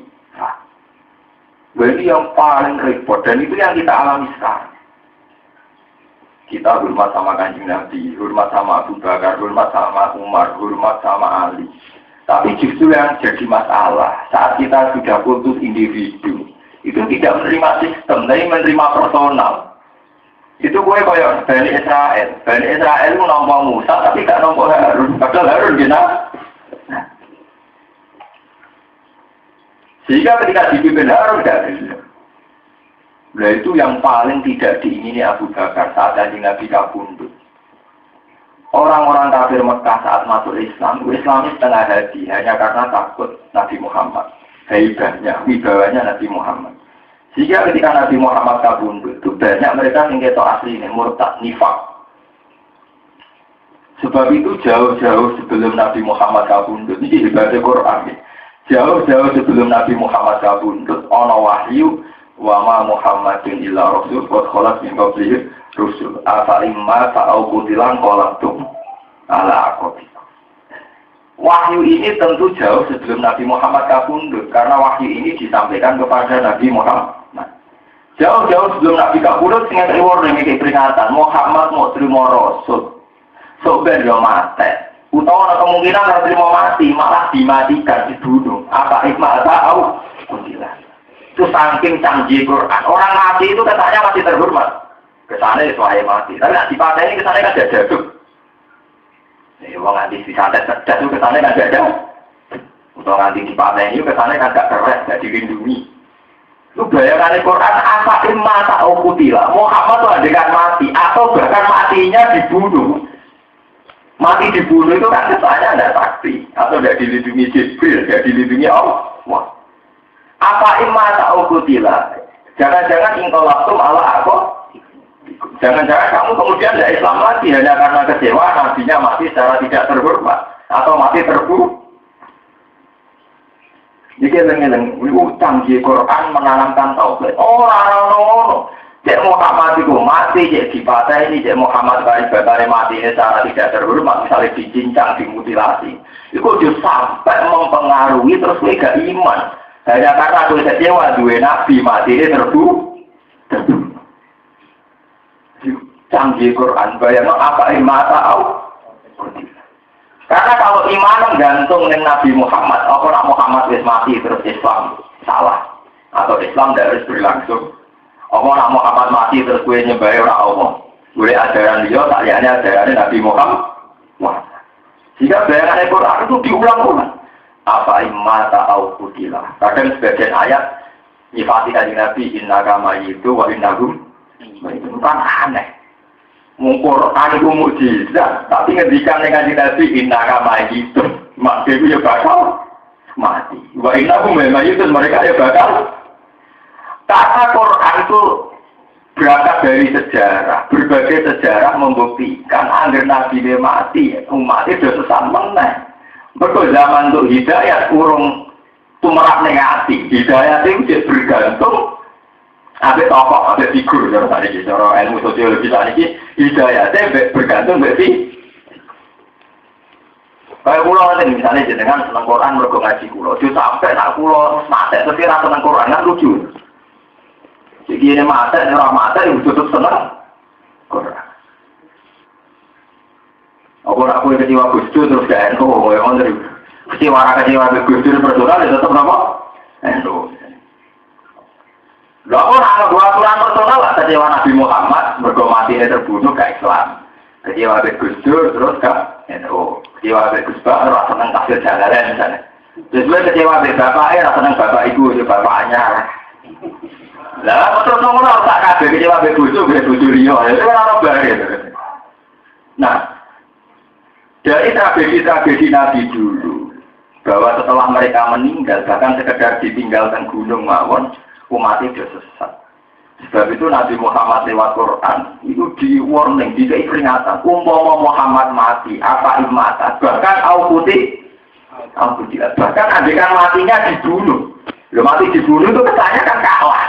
Jadi yang paling repot dan itu yang kita alami sekarang. Kita hormat sama Kanjeng Nabi, hormat sama Abu Bakar, hormat sama Umar, hormat sama Ali. Tapi justru yang jadi masalah saat kita sudah putus individu, itu tidak menerima sistem, tapi menerima personal. Itu gue kayak Bani Israel. Bani Israel itu nampak Musa, tapi gak nampak Harun. Padahal Harun gina. Sehingga ketika dipimpin Harun gak bisa. Nah itu yang paling tidak diingini Abu Bakar saat Kanjeng Nabi kabundut. Orang-orang kafir Mekah saat masuk Islam, Islamis setengah hati hanya karena takut Nabi Muhammad. Hebatnya, wibawanya Nabi Muhammad. Sehingga ketika Nabi Muhammad kabundut, itu banyak mereka yang ketok asli ini, murtad, nifak. Sebab itu jauh-jauh sebelum Nabi Muhammad kabundut, ini ibadah Quran. Jauh-jauh sebelum Nabi Muhammad kabundut, ana wahyu, wa ma Muhammadin illa rasul, wa khalas min qablihi rusul afa imma ta'au kutilan qolatum ala aqobi. Wahyu ini tentu jauh sebelum Nabi Muhammad kabundut karena wahyu ini disampaikan kepada Nabi Muhammad. Jauh-jauh sebelum Nabi kabundut dengan warning iki peringatan Muhammad mau terima rasul. Sok ben yo mate. Utawa kemungkinan ora terima mati, malah dimatikan dibunuh. Apa ikma ta'au kutilan. Itu saking canggih Quran. Orang mati itu katanya masih terhormat. Kesannya suaya mati, tapi nanti pada ini kesannya kan ada jatuh. Nih, orang nanti di santet cerdas itu kesannya kan ada. Untuk nanti di pada ini kesannya kan gak keren, gak dilindungi. Lu bayangkan Quran, apa imma ta'u kutila. Muhammad tuh adegan mati, atau bahkan matinya dibunuh. Mati dibunuh itu kan kesannya ada saksi, atau gak dilindungi Jibril, gak dilindungi Allah. Apa imma ta'u kutila. Jangan-jangan ingkolaktum ala aku. Jangan-jangan kamu kemudian tidak Islam lagi hanya karena kecewa nabinya mati secara tidak terhormat atau mati terbunuh. Iki lengen-lengen utang di Quran menanamkan tauhid. Orang Cek Muhammad itu mati, cek dipateni, cek Muhammad ibadah mati ini secara tidak terhormat, misalnya dicincang, dimutilasi. Itu dia sampai mempengaruhi terus gue gak iman. Hanya karena gue kecewa dua nabi mati ini terbunuh. Canggih Quran, bayangkan apa iman tahu? Karena kalau iman gantung dengan Nabi Muhammad, apa nak Muhammad wis mati terus Islam salah atau Islam harus berlangsung. Apa nak Muhammad mati terus gue nyembah orang Allah. Gue ajaran dia, sayangnya ajaran Nabi Muhammad. Wah, jika bayangan Quran itu diulang-ulang. Apa imata au kutilah. Kadang sebagian ayat nyifati kanjeng Nabi innaka mayyitu wa innahum itu kan aneh. Mungkur itu mukjizat, tapi ngendikan dengan Nabi innaka mayyitu. Maksudnya ya bakal mati. Wa innahum mayyitu mereka ya bakal. Kata Quran itu berangkat dari sejarah, berbagai sejarah membuktikan agar Nabi mati, umat itu sesat meneh. Betul zaman untuk hidayat urung tumerak negasi, hidayat itu bergantung ada tokoh, ada figur, cara ilmu sosiologi tadi hidayatnya bergantung berarti. Kayak pulau ini misalnya jenengan senang Quran mergo ngaji pulau, sampai nak pulau mati terus kira senang Quran kan lucu. Jadi ini mata, ini orang mata yang tutup senang Quran. Aku kecewa Gus Dur terus ke NU, yang dari kecewa Gus Dur personal itu tetap apa? NU. Lalu orang buat aturan personal kecewa Nabi Muhammad bergomati ini terbunuh ke Islam. Kecewa Gus Dur terus ke NU. Kecewa Gus Bakar rasa senang kasih jalanan misalnya. Terus kecewa bapaknya rasa senang bapak ibu itu bapaknya. Lah, terus orang tak kabeh kecewa bebuju liya. Itu kan orang baru. Nah, dari tragedi-tragedi Nabi dulu, bahwa setelah mereka meninggal, bahkan sekedar ditinggalkan gunung mawon, umat itu sesat. Sebab itu Nabi Muhammad lewat Quran, itu di warning, dikei peringatan, umpama Muhammad mati, apa imata, bahkan putih, bahkan adegan matinya dibunuh. Lo mati dibunuh itu kesannya kan kalah.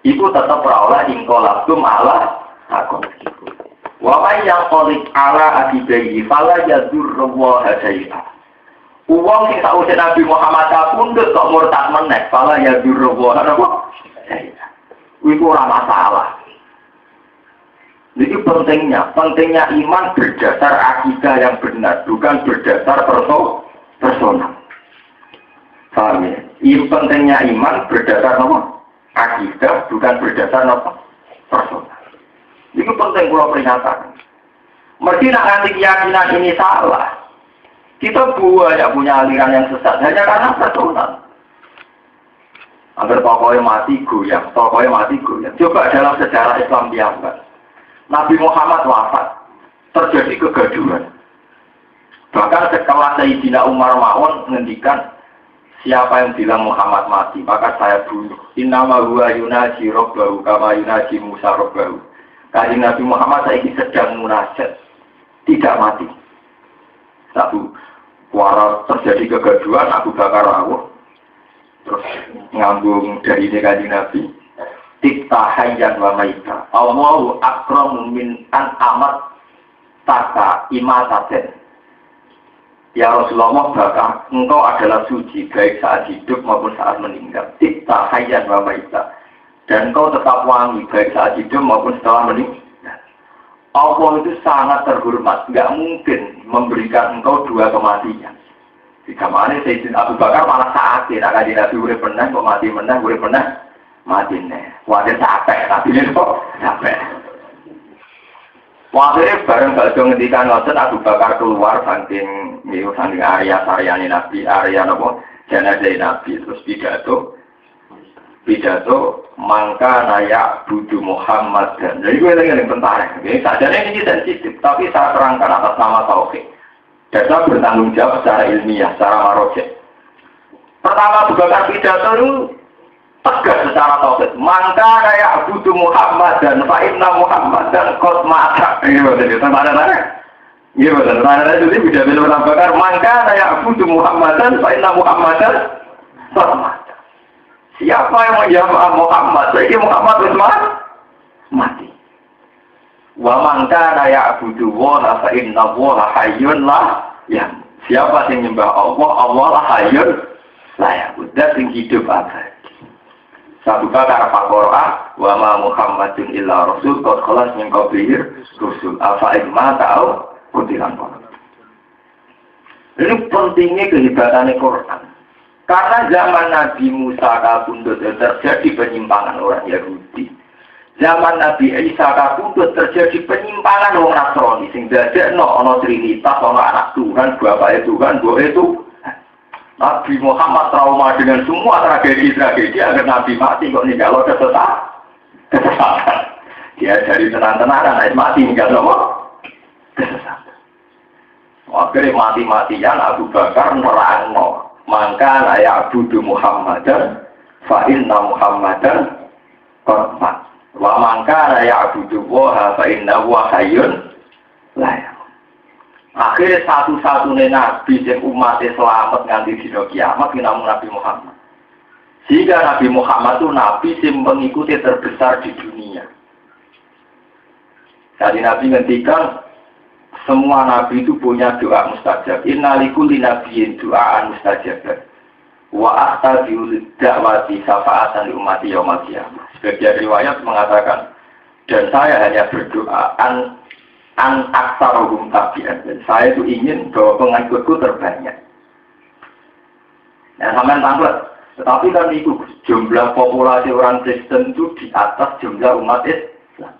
Itu tetap berawal ingkolabtum ala akon. Wamai yang kolik ala akibayi fala yadur rawa hadaiha. Uang yang sausnya Nabi Muhammad pundut kok murtad menek fala yadur rawa hadaiha. Itu orang masalah. Jadi pentingnya iman berdasar akidah yang benar, bukan berdasar personal. Paham ya? Pentingnya iman berdasar apa? Akidah bukan berdasar apa? Personal. Itu penting kalau peringatan. Mesti nak nanti keyakinan ini salah. Kita banyak punya aliran yang sesat hanya karena personal. Agar tokohnya mati goyang. Coba dalam sejarah Islam biasa. Nabi Muhammad wafat, terjadi kegaduhan. Bahkan sekelas Sayyidina Umar Ma'un menghentikan siapa yang bilang Muhammad mati, maka saya bunuh. Innama huwa yunaji robbahu kama yunaji Musa robbahu. Kanjeng Nabi Muhammad saiki sedang munajat, tidak mati. Satu, kuara terjadi kegaduhan, Abu Bakar rawuh, terus ngambung dari Kanjeng Nabi. Tikta hayyan wa maita. Allahu akramu min an amat taka imataten. Ya Rasulullah, bahkan engkau adalah suci baik saat hidup maupun saat meninggal. Tikta hayyan wa maita. Dan engkau tetap wangi baik saat hidup maupun setelah meninggal. Allah itu sangat terhormat, nggak mungkin memberikan engkau dua kematian. Jika mana Sayyidina Abu Bakar malah sakit, akan Nabi urip pernah, kok mati pernah, urip pernah, mati nih. Wajar capek, tapi ini kok capek. Wajarnya bareng bakso ngendikan ngoten Abu Bakar keluar saking area saryane Nabi, area nopo jenazah Nabi, terus pidato mangka nayak budu Muhammad dan jadi gue lagi yang tentara. Ini sajane ini sensitif, tapi saya terangkan atas nama tauhid. Dan saya bertanggung jawab secara ilmiah, secara marojek. Pertama Abu Bakar pidato itu tegas secara tauhid. Mangka nayak budu Muhammad dan fa'inna Muhammad dan qad ma'ata. Ini betul tentara. Iya betul. Tentara itu tidak boleh Abu Bakar. Mangka nayak budu Muhammad dan fa'inna Muhammad dan mati. Siapa yang menjawab Muhammad? Jadi Muhammad itu mati. Wa man kana ya'budu wa fa inna wa hayyun la ya. Siapa yang menyembah Allah, Allah lah hayyun la ya. Udah sing hidup abadi. Satu kata Al-Qur'an, wa ma Muhammadun illa rasul qad khalas min qablihi rusul. Afa imma ta'u kutilan. Ini pentingnya kehebatan Quran. Karena zaman Nabi Musa kabundut terjadi penyimpangan orang Yahudi. Zaman Nabi Isa kabundut terjadi penyimpangan orang Nasrani. Sehingga ada Trinitas, anak Tuhan, Bapak Tuhan, Boe itu. Nabi Muhammad trauma dengan semua tragedi-tragedi agar Nabi mati kok ninggal kesesatan. Dia dari tenang-tenangan mati ninggal apa? Kesesatan. Akhirnya mati-matian Abu Bakar nerangno. Maka layak budu Muhammadan fa inna Muhammadan qad mat. Wa mangka layak budu wa fa inna wa hayyun layak. Akhirnya satu-satunya nabi yang umatnya selamat nganti dina kiamat namung Nabi Muhammad. Sehingga Nabi Muhammad itu nabi yang mengikuti terbesar di dunia. Jadi Nabi ngendikan semua nabi itu punya doa mustajab. Inna likulli nabiyyin doaan mustajab. Wa akhtabiul da'wati syafa'atan li ummati yaumil qiyamah. Sebagian riwayat mengatakan dan saya hanya berdoa an aksarohum tabi'an. Dan saya itu ingin bahwa pengikutku terbanyak. Nah, sampean tanglet. Tetapi kan itu jumlah populasi orang Kristen itu di atas jumlah umat Islam.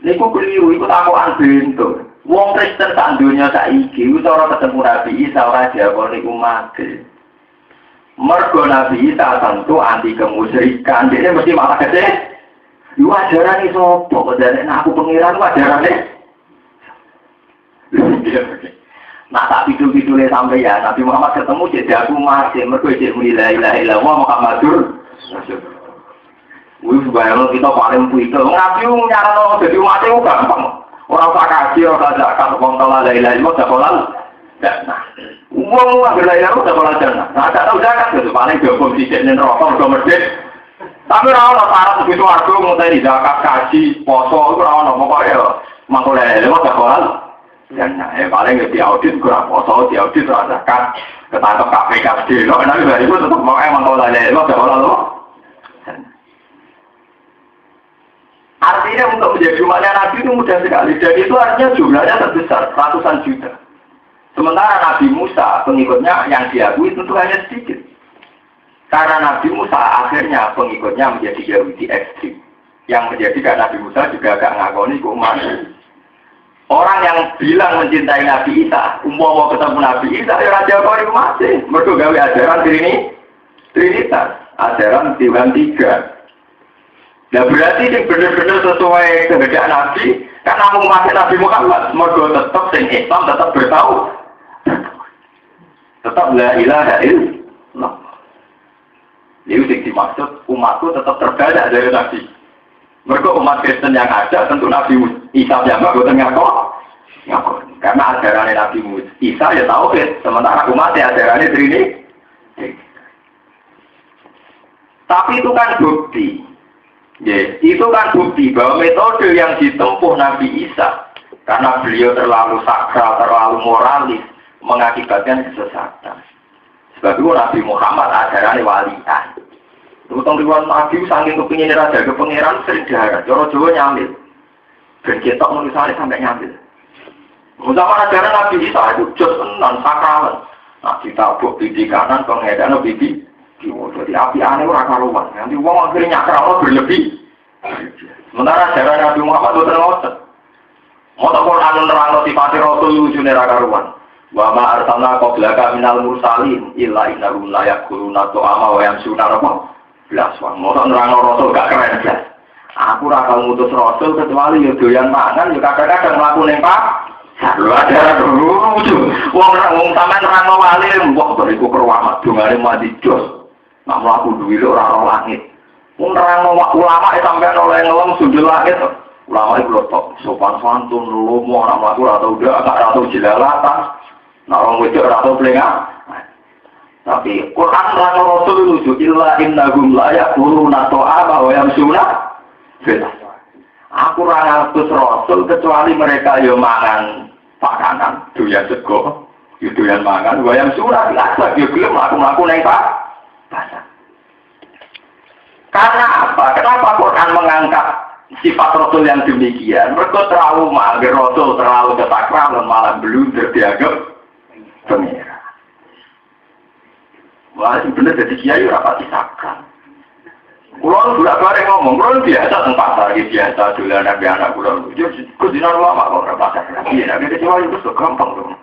Niku keliru, itu takokan bentuk. Wong Kristen sak dunya saiki ora ketemu Nabi Isa ora diakoni umat. Mergo Nabi Isa tentu anti kemusyrikan. Dene mesti malah gede. Yo ajarane sapa kok dene aku pengiran ajarane. Nah tak bidul-bidulnya sampai ya Nabi Muhammad ketemu jadi aku masih mereka jadi la ilaha illallah Muhammadur Rasulullah. Wih bayang kita paling puikel Nabi nyarano jadi umatnya gampang orang tak kasih orang tak zakat orang kalau la ilaha illallah sekolah nah uang la ilaha illallah sekolah jannah nah tak tahu zakat itu paling gampang tidak neraka mereka merdek tapi orang syarat begitu aku mau tadi zakat kasih poso itu orang pokoknya mangko la ilaha illallah sekolah dan paling di audit kurang foto di audit rasakan ketangkep KPK sendiri loh nanti dari itu tetap mau emang kalau ada lo lo artinya untuk menjadi umatnya Nabi itu mudah sekali dan itu artinya jumlahnya terbesar ratusan juta sementara Nabi Musa pengikutnya yang diakui tentu hanya sedikit karena Nabi Musa akhirnya pengikutnya menjadi Yahudi ekstrim yang menjadikan Nabi Musa juga agak ngakoni umatnya. Orang yang bilang mencintai Nabi Isa, mau ketemu Nabi Isa, ya Raja Kori masih. Mereka gawe ajaran Trinitas, ajaran Tuhan 3. Nah berarti ini benar-benar sesuai kehendak Nabi, karena menguasai Nabi Muhammad. Mereka tetap sing Islam tetap bertahu, tetap la ilaha illallah. Itu yang dimaksud umatku tetap terbanyak dari Nabi. Mereka umat Kristen yang ada tentu Nabi Isa yang bukan ngaku. Karena ajaran Nabi Isa ya tahu sementara umatnya ajarannya ini. Tapi itu kan bukti. Ya, itu kan bukti bahwa metode yang ditempuh Nabi Isa karena beliau terlalu sakral, terlalu moralis mengakibatkan kesesatan. Sebab itu Nabi Muhammad ajarannya walian. Utang riwan Nabi saking kepingin raja ke pangeran sering diharap, Jawa nyambil. Dan kita menulisnya sampai nyambil. Zaman ajaran Nabi Isa itu just non sakralan. Nah kita buat bibi kanan, pengedan bibi kiwo. Jadi api aneh orang karuan. Nanti uang akhirnya nyakral berlebih. Sementara ajaran Nabi Muhammad itu terngotot. Mau tak Quran nerang sifat Rasul ujune ra karuan. Wa ma arsalna qablaka minal mursalin illa innahum la yaquluna ta'ama wa yamsuna rabbah. Belas wang, mau nerang Rasul gak keren belas. Aku rakal ngutus Rasul kecuali yo doyan mangan yo kadang-kadang mlaku ning Pak. Lu ada lucu. Wong sampean nerang wali mbok bariku kerwamat dongane mati jos. Nek mlaku duwi ora ora langit. Wong nerang ulama sampean oleh ngelem sundul langit. Ulama iku lho tok sopan santun lomo ora mlaku ora tau udah gak ora tau jelalatan. Nek wong wedok ora tau plengah. Tapi Quran lan Rasul lucu illa innahum la yaquluna ta'ama wa yamsuna fil aswaq. Aku ora ngatus Rasul kecuali mereka yo mangan pakanan, doyan sego, yo doyan mangan, wa yamsuna fil aswaq yo gelem aku nang pasar. Karena apa? Kenapa Quran mengangkat sifat Rasul yang demikian? Mereka trauma, Rasul terlalu kesakralan malah blunder dianggap pengira. Wah, bener jadi kiai rapati sakral. Kulon budak bareng ngomong, kulon biasa tempat lagi biasa dulu anak kulon. Jadi kudinar lama kok rapati lagi. Nah, kecewa itu so gampang dong.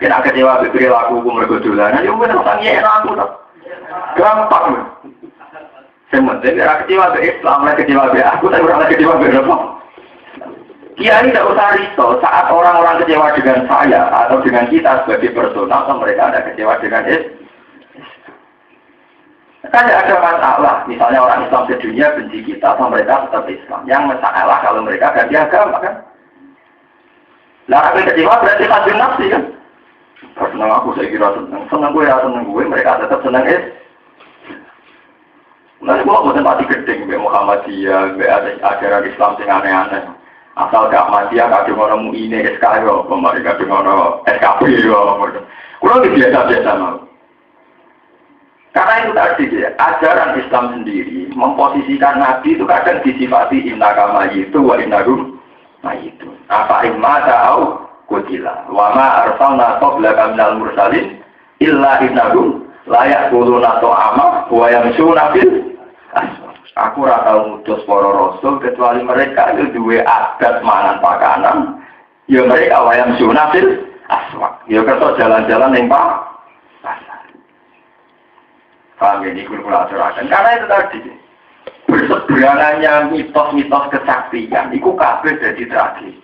Kena kecewa berperilaku mereka dolanan, ya bener tanya aku tak. Gampang. Sementara kecewa ke Islam, kecewa ke aku, tapi orang kecewa ke apa? Kiai tidak usah risau saat orang-orang kecewa dengan saya atau dengan kita sebagai personal, mereka ada kecewa dengan Islam. Kan tidak ada masalah, misalnya orang Islam sedunia benci kita, sama mereka tetap Islam. Yang masalah kalau mereka ganti agama kan? Nah, aku kecewa berarti hasil nafsi kan? Senang aku saya kira senang gue, mereka tetap senang Islam. Nanti kalau bukan pasti gedeng, Muhammadiyah, ajaran Islam yang aneh-aneh. Asal gak Ahmadiyah, kadang orang ini SK, kadang orang SKP, kurang biasa-biasa mau. Karena itu tadi ya, ajaran Islam sendiri memposisikan Nabi itu kadang disifati inna kama itu wa innahum mayitu. Apa imma ta'au kutila. Wa ma arsalna qablaka minal mursalin illa innahum la ya'kuluna ta'ama wa yamshuna fil aswaq. Aku ora tau ngutus para rasul kecuali mereka itu duwe adat mangan pakanan. Ya mereka wa yamshuna fil aswaq. Ya kerto jalan-jalan ning pasar. Paham ini kula aturaken. Karena itu tadi berseberangannya mitos-mitos kesaktian itu kabeh jadi tragedi.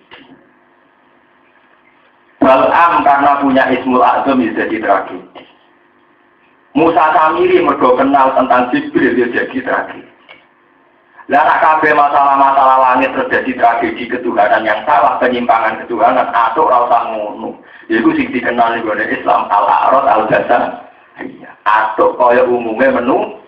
Bal'am karena punya Ismul Azam jadi tragedi. Musa Samiri mergo kenal tentang Jibril jadi tragedi. Lah kabeh masalah-masalah langit terjadi tragedi ketuhanan yang salah, penyimpangan ketuhanan atau ora usah ngono. Iku sing dikenal ning Islam al-a'rad al-ghazal. Atau kaya umumnya menu.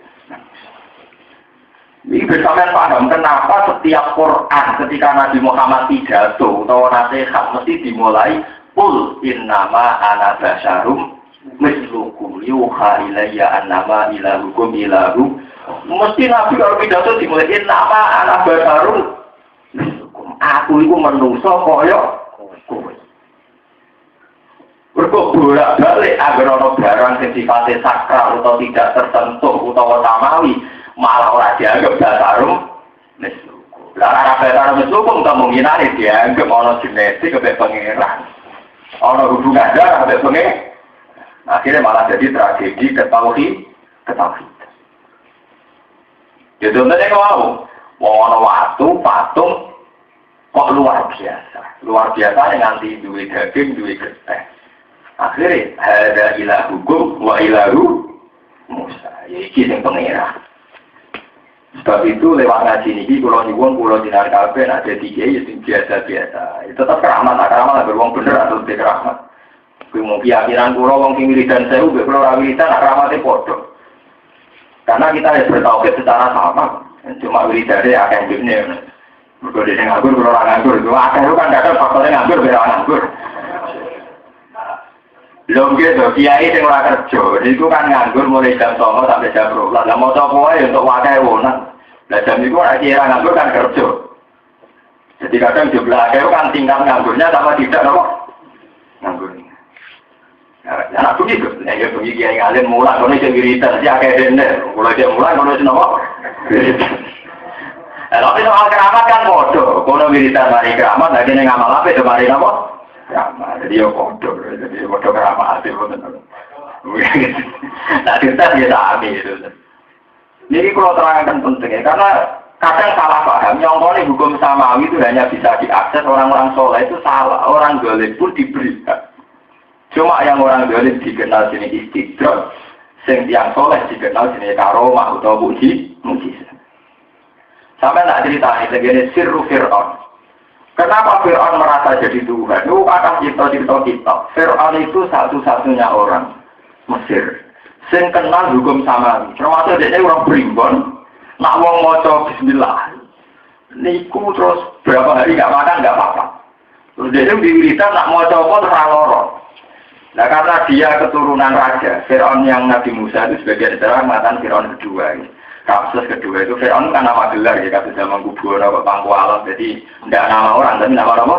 Ini bersamaan paham kenapa setiap Quran ketika Nabi Muhammad pidato atau nasihat mesti dimulai Qul innama ana basyarum mislukum yuha ilayya annama ilahukum ilahu. Mesti Nabi kalau pidato dimulai innama ana basyarum mislukum. Aku itu menungso kaya kowe. Berkok bolak-balik agar ono barang yang sifatnya sakral atau tidak tersentuh atau samawi malah orang dianggap dasarum mislukum. Lah dasarum mislukum kemungkinan dianggap ono genetik kepada pengeran, ono hubungan darah kepada pengeran. Akhirnya malah jadi tragedi ketahuan. Jadi contohnya kalau ono waktu patung kok luar biasa yang nanti duwe daging duwe getih. Akhirnya ada ilah hukum wa ilahu Musa. Iki yang pengira. Sebab itu lewat ngaji ini, kalau nyuwun, kalau dinar kabeh ada tiga yang biasa-biasa. Itu tetap keramat, beruang bener atau tidak keramat. Kalau keyakinan kalau orang wiridan saya, kalau wiridan keramatnya bodoh. Karena kita harus bertauhid secara sama. Cuma wiridannya akan hidupnya. Kalau dia nganggur, kalau orang nganggur, itu kan ada faktornya nganggur, beda nganggur. Belum gitu, kiai yang ora kerja, itu kan nganggur mulai jam 09.00 sampai jam 12. Lah mau coba ya untuk wakai wonan. Lah jam itu ora kira nganggur kan kerja. Jadi kadang jumlah kiai kan tingkat nganggurnya sama tidak apa? Nganggur. Ya nak begitu. Ya bagi kiai ngalim mulai kono sing wiridan aja akeh dene. Mulai dia mulai kono sing apa? Tapi soal keramat kan bodoh. Kono wiridan mari keramat, lagi ning ngamal apa itu mari apa? Keramat, jadi bodoh keramat hati betul. Nah kita dia sami itu. Jadi kalau terangkan pentingnya, karena kadang salah paham. Nyongkoni hukum samawi itu hanya bisa diakses orang-orang soleh itu salah. Orang dolim pun diberikan. Cuma yang orang dolim dikenal jenis istidrak, yang soleh dikenal jenis karomah atau mujizat. Sampai tak cerita ini sirru Fir'aun. Kenapa Fir'aun merasa jadi Tuhan? Itu akan cerita kita. Fir'aun itu satu-satunya orang Mesir. sing kenal hukum samawi. Termasuk dia orang primbon, nak wong maca bismillah. Niku terus berapa hari nggak makan nggak apa-apa. Terus dia diwiritan nak maca apa terang loro. Nah karena dia keturunan raja, Fir'aun yang Nabi Musa itu sebagai sejarah mengatakan Fir'aun kedua. Kasus kedua itu Fir'aun kan nama gelar ya, kasus zaman Kuburono, Pangku Alam, jadi tidak nama orang tapi nama apa?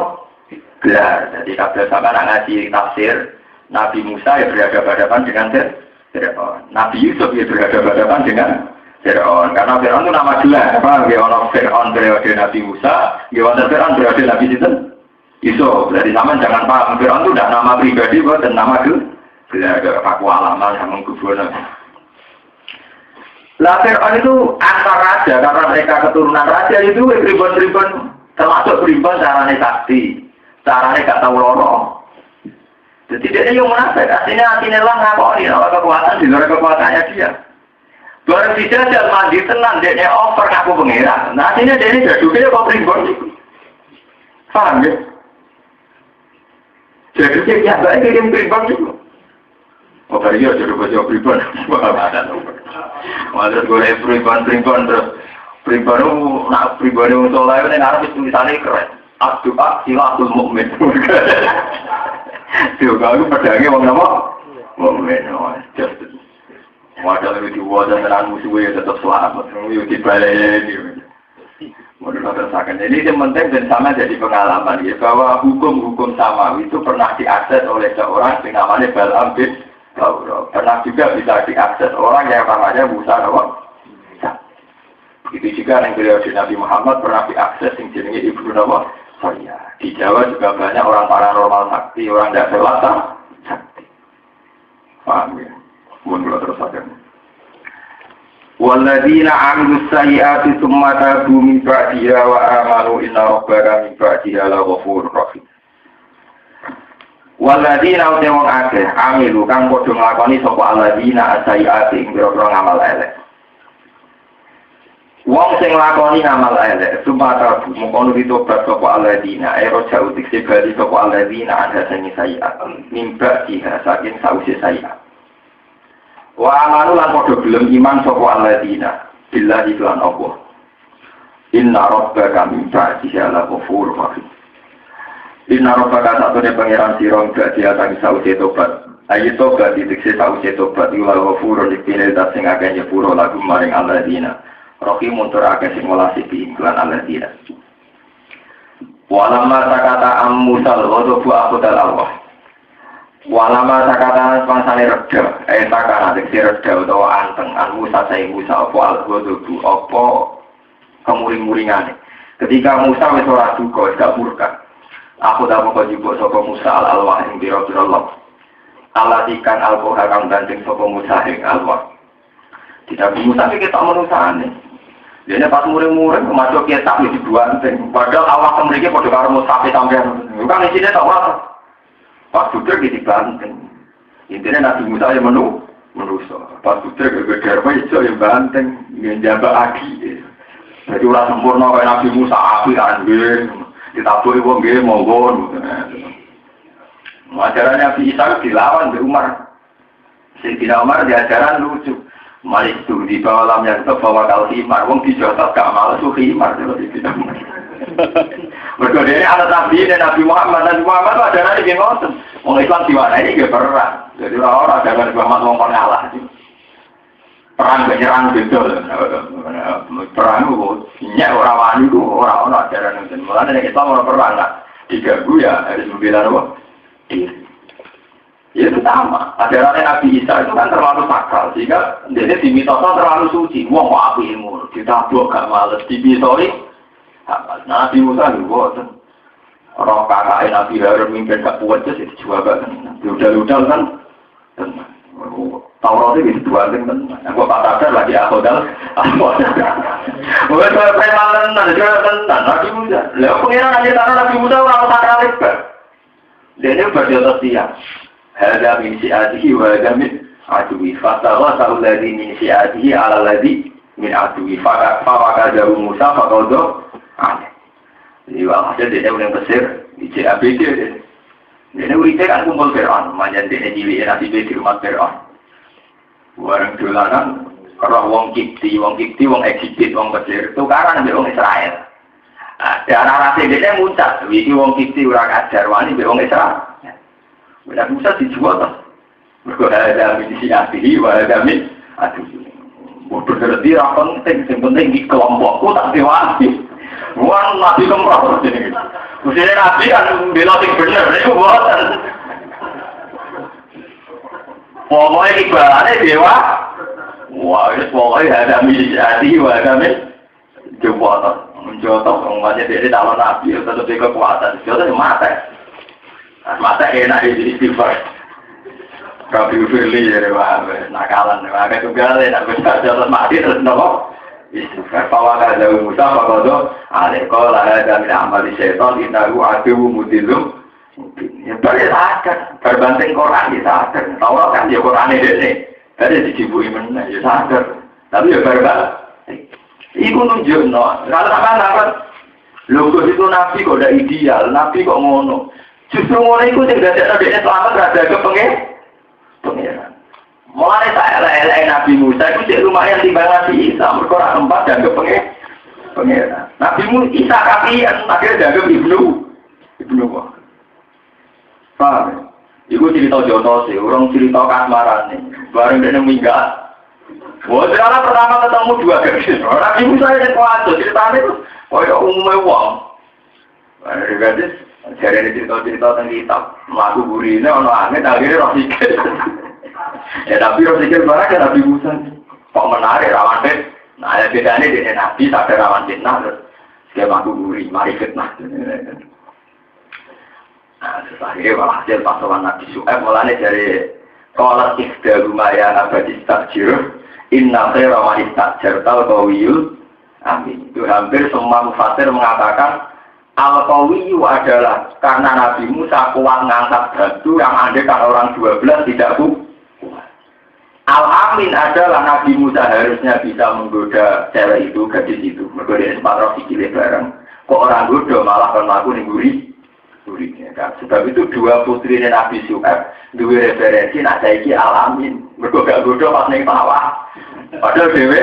Gelar. Jadi kalau sama ngaji tafsir Nabi Musa ya berhadapan-hadapan dengan Fir'aun. Nabi Yusuf ya berhadapan-hadapan dengan Fir'aun. Karena Fir'aun itu nama gelar. Apa? Ya orang Fir'aun periode Nabi Musa, ya orang Fir'aun periode Nabi Yusuf. Jadi sama jangan paham Fir'aun itu tidak nama pribadi, dan nama gelar. Paku Alaman sama Kuburono. Lah Fir'aun itu antar raja karena mereka keturunan raja itu ribuan-ribuan termasuk ribuan caranya sakti. Caranya gak tahu loro. Jadi dia yang munafik. Artinya lah ngakoni nama kekuatan di luar kekuatannya dia. Barang dijajal mandi tenang, dia over ngaku pengiran. Nah artinya dia ini jaduknya kok primbon itu. Paham ya? Jaduknya ya baik kirim primbon itu. Oh kali ya jaduk-jaduk primbon. Wah ada tuh. Waduh gue primbon terus. Primbon itu, nak primbon itu soalnya ini ngarep tulisannya keren. Abdu'ah silahul mu'min. Juga aku pedangnya orang nama mu'min. Wadah lebih diwadah dengan musuhnya tetap selamat. Yuk dibalik ini. Menurut tersakan. Ini yang penting dan sama jadi pengalaman ya, bahwa hukum-hukum samawi itu pernah diakses oleh seorang yang namanya Bal'am bin Ba'urah. Pernah juga bisa diakses orang yang namanya Musa Nawab. Itu juga yang beliau Nabi Muhammad pernah diakses yang jenenge Ibnu Nawab. Saya di Jawa juga banyak orang paranormal sakti, orang tidak selatan sakti. Paham ya? Mohon terus saja. Walladzina 'amilus sayyi'ati tsumma tabu min ba'diha wa amanu inna rabbaka min ba'diha laghafurur rahim. Walladzina wong akeh amilu kang padha nglakoni sapa alladzina sayyi'ati ing pira-pira ngamal elek. Wong sing lakoni ngamal elek, sumata mengkono ditobat sapa alladzina, jauh dikse bali sapa alladzina ada sing sayiat, mimba diha saking sause sayiat. Wa amanu lan padha gelem iman sapa alladzina, billahi lan Allah. Inna rabbaka min ba'diha laghafurur rahim. Inna rabbaka satune pangeran sira gak diatangi sause tobat. Ayo tobat dikse sause tobat iku laghafurur dipine dat sing akeh nyepuro lagu maring alladzina. Rohi muntur akeh sing ngolasi iklan alladzina. Walama sakata ammusal ghadabu aqdal Allah. Walama sakata pansane reda, takana dikse reda utawa anteng Musa sai Musa apa al-ghadabu apa kemuring-muringane. Ketika Musa wis ora duka, gak murka. Aku dak kok jupuk sapa Musa al-alwah ing biro-biro Allah. Allah ikan al-qoha kang gandeng sapa Musa ing alwah. Tidak Musa iki tak menusane. Dia pas murid-murid masuk kitab itu dua penting. Padahal awak mereka pada karo Mustafa sampean. Bukan isinya tak apa. Pas sudah gitu banteng. Intinya Nabi Musa yang menuso. Pas sudah geger itu yang banteng, yang jaga aki. Jadi orang sempurna kayak Nabi Musa api anjing. Ditabui wong nggih monggo. Ajaran Nabi Isa dilawan di Umar. Sayyidina Umar diajaran lucu. Mari itu di bawah lam yang terbawa kalau himar, wong dijotos gak malas tuh himar kalau tidak. Berkode ini anak Nabi dan Nabi Muhammad itu ada nanti yang ngotot. Wong Islam di mana ini gak perang, jadi orang jangan Muhammad wong pengalah. Perang gak nyerang betul, perang itu nyak orang wani itu orang ajaran itu. Mulanya Islam orang perang lah, diganggu ya harus membela apa? Ya itu sama, ajaran Nabi Isa itu kan terlalu sakral, sehingga dia dimitosnya terlalu suci. Wah mau api ilmu, ditabuk gak males, dimitoi. Nabi Musa juga, orang kakak Nabi Harun mungkin gak kuat jadi juga kan, diudal-udal kan. Tauratnya bisa dualing kan, aku patah lagi akodal. Bukan soal premalan, ada tentang Nabi Musa. Lalu pengiran aja taruh Nabi Musa orang sakral itu. Dia ini berjodoh siang. Hada min si'atihi wa hada min aduwi fatawah sa'ulladhi min si'atihi ala ladhi min aduwi fawakadahu Musa fakadoh aneh. Jadi hasil dia yang besar di CABD dia urite kan kumpul Fir'aun manjan dia jiwi Nabi di rumah Fir'aun Bareng dolanan roh wong Kipti, wong Egypt, wong Mesir, tukaran mbek wong Israel. Ada narasi dene muncul, iki wong Kipti ora kajar wani mbek wong Israel. Wala Musa dijual toh. Mergo ada misi ati wa ada min aduh. Bodoh terus ra penting, sing penting di kelompokku tak diwasi. Wah, nabi kemrot jenenge. Mesti nabi kan bela sing bener niku mboten. Pokoknya ibaratnya dewa. Wah, itu pokoknya ada misi wa ada min jumpa menjotok umatnya dari calon nabi tetap di kekuatan. Jodoh mata. Mata enak di istighfar. Rabi Firly ya dewa, nakalan dewa. Agak tunggalin, aku jodoh mati terus nopo. Istighfar. Pawakah jauh Musa, pakodo. Alikolah ada min amali syaitan. Innahu aduhu mudilum. Ya balik sadar, berbanding Quran ya sadar. Taurat kan ya Quran ini, ada dicibui mana ya sadar. Tapi ya berbalik. Iku nunjuk no, kalau apa? Logo itu nabi kok udah ideal, nabi kok ngono. Justru ngono iku sing dadi selamat rada pengeran. Mulai saya elek Nabi Musa itu cek lumayan timbang Nabi Isa, mergo ora tempat dianggap pengeran. Nabi Isa kapian, akhirnya dianggap ibnu kok. Paham? Iku cerita jono sih, orang cerita kasmaran nih. Bareng dia minggat. Wah, sekarang pertama ketemu dua gadis. Nabi Musa yang kuat, ceritanya itu kayak umumnya uang. Ada gadis, jadi cerita-cerita tentang kitab. Melaku burine, ono aneh, akhirnya roh sikit. Ya tapi roh sikit barang ya Nabi Musa. Kok menarik rawan fit. Nah, ada bedanya dengan Nabi, sampai rawan fitnah. Terus, kayak melaku buri, mari fitnah. Nah, akhirnya walhasil pasawan Nabi Syu'aib mulanya dari kolat ikhda lumayan abadi istajir inna khaira man istajir al-qawiyul amin. Itu hampir semua mufasir mengatakan al-qawiyu adalah karena Nabi Musa kuat ngangkat batu yang ada kan orang 12 tidak kuat. Al-amin adalah Nabi Musa harusnya bisa menggoda cewek itu, gadis itu, menggoda sempat roh sikile bareng. Kok orang goda malah kan laku nih gurih. Kan? Sebab itu dua putri Nabi Syu'aib dua referensi nak saiki alamin mereka gak bodoh pas neng bawah padahal dewe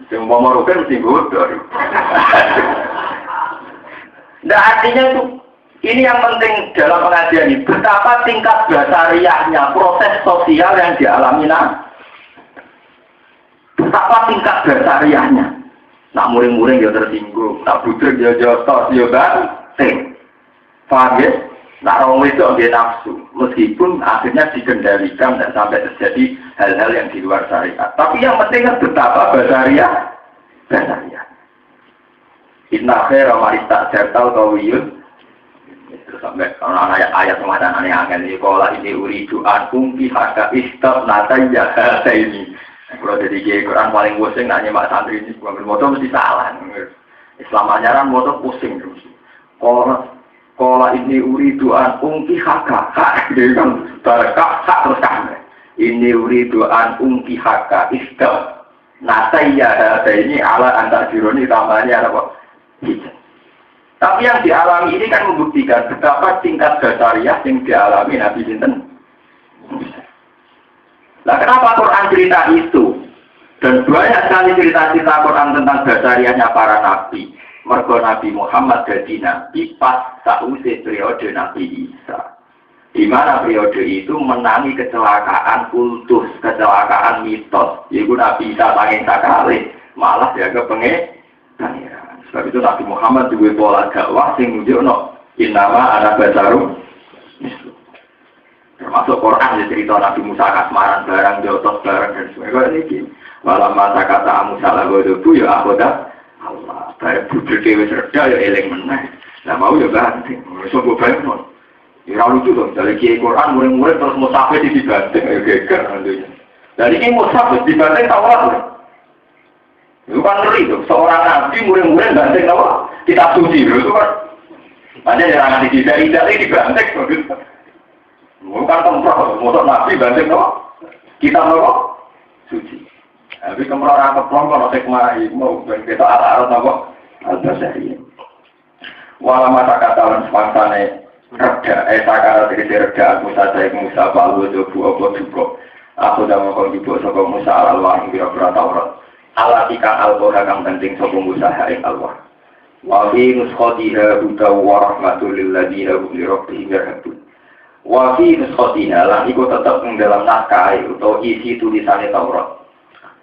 semua merupakan mesti bodoh. Nah artinya itu ini yang penting dalam pengajian ini betapa tingkat basariahnya proses sosial yang dialami betapa tingkat basariahnya nak muring-muring ya tersinggung nak budrek ya jotos ya banting. Paham ya? Nah, orang itu dia nafsu, meskipun akhirnya dikendalikan dan sampai terjadi hal-hal yang di luar syariat. Tapi yang penting kan betapa basariah. Inna khaira man istajabta al-qawiyun. Terus sampai orang ayat semacam aneh-aneh ini kalau ini uridu ankum fi haka istab natayya hata ini. Kalau jadi Quran paling pusing nanya mak santri ini bukan motor mesti salah. Islam ajaran motor pusing terus. Kalau ini uriduan ungki haka, dia kan barakah terus kan. Ini uriduan ungki haka istab. Natayya ada ini ala antar jironi tambahnya apa? Tapi yang dialami ini kan membuktikan betapa tingkat basariah yang dialami Nabi Sinten. Nah kenapa Quran cerita itu? Dan banyak sekali cerita-cerita Quran tentang basariahnya para nabi. Mergo Nabi Muhammad jadi nabi pas sausé periode Nabi Isa. Di mana periode itu menangi kecelakaan kultus, kecelakaan mitos. Yaitu Nabi Isa saking sakale malah dianggap pangeran. Sebab itu Nabi Muhammad duwe pola dakwah sing nunjukno innama ana basarum mislu. Termasuk Quran ya cerita Nabi Musa kasmaran barang jotos barang dan sebagainya. Malah masa kata Musa lagodobu ya akhoda Allah, saya butuh dewa serda ya eleng meneh. Nah mau ya banting, so gue bayang non. Ya lucu dong, dari kiai Quran murid-murid terus musafir dibanting, ya geger nantinya. Dari kiai musafir dibanting Taurat. Itu kan ngeri tuh, seorang nabi murid-murid banting Taurat. Kitab suci itu kan. Ada yang nanti tidak dibanting, bukan tempat, motor nabi banting Taurat. Kitab Taurat suci. Tapi kemana orang keplong kalau saya kemarin mau kita arah-arah apa? Al-Basari. Walau mata katakan sepangsane reda, sakara tegesi reda aku saja Musa balu itu apa juga. Aku dah mau jupuk sapa Musa al-Alwah ing pira-pira Taurat. Allah tika al-Qur'an kang penting sapa Musa ing Allah. Wa fi nuskhatiha huda wa rahmatul lil ladzina hum li rabbihim yarhabun. Wa fi nuskhatiha lan iku tetep ing dalam naskah utawa isi tulisane Taurat.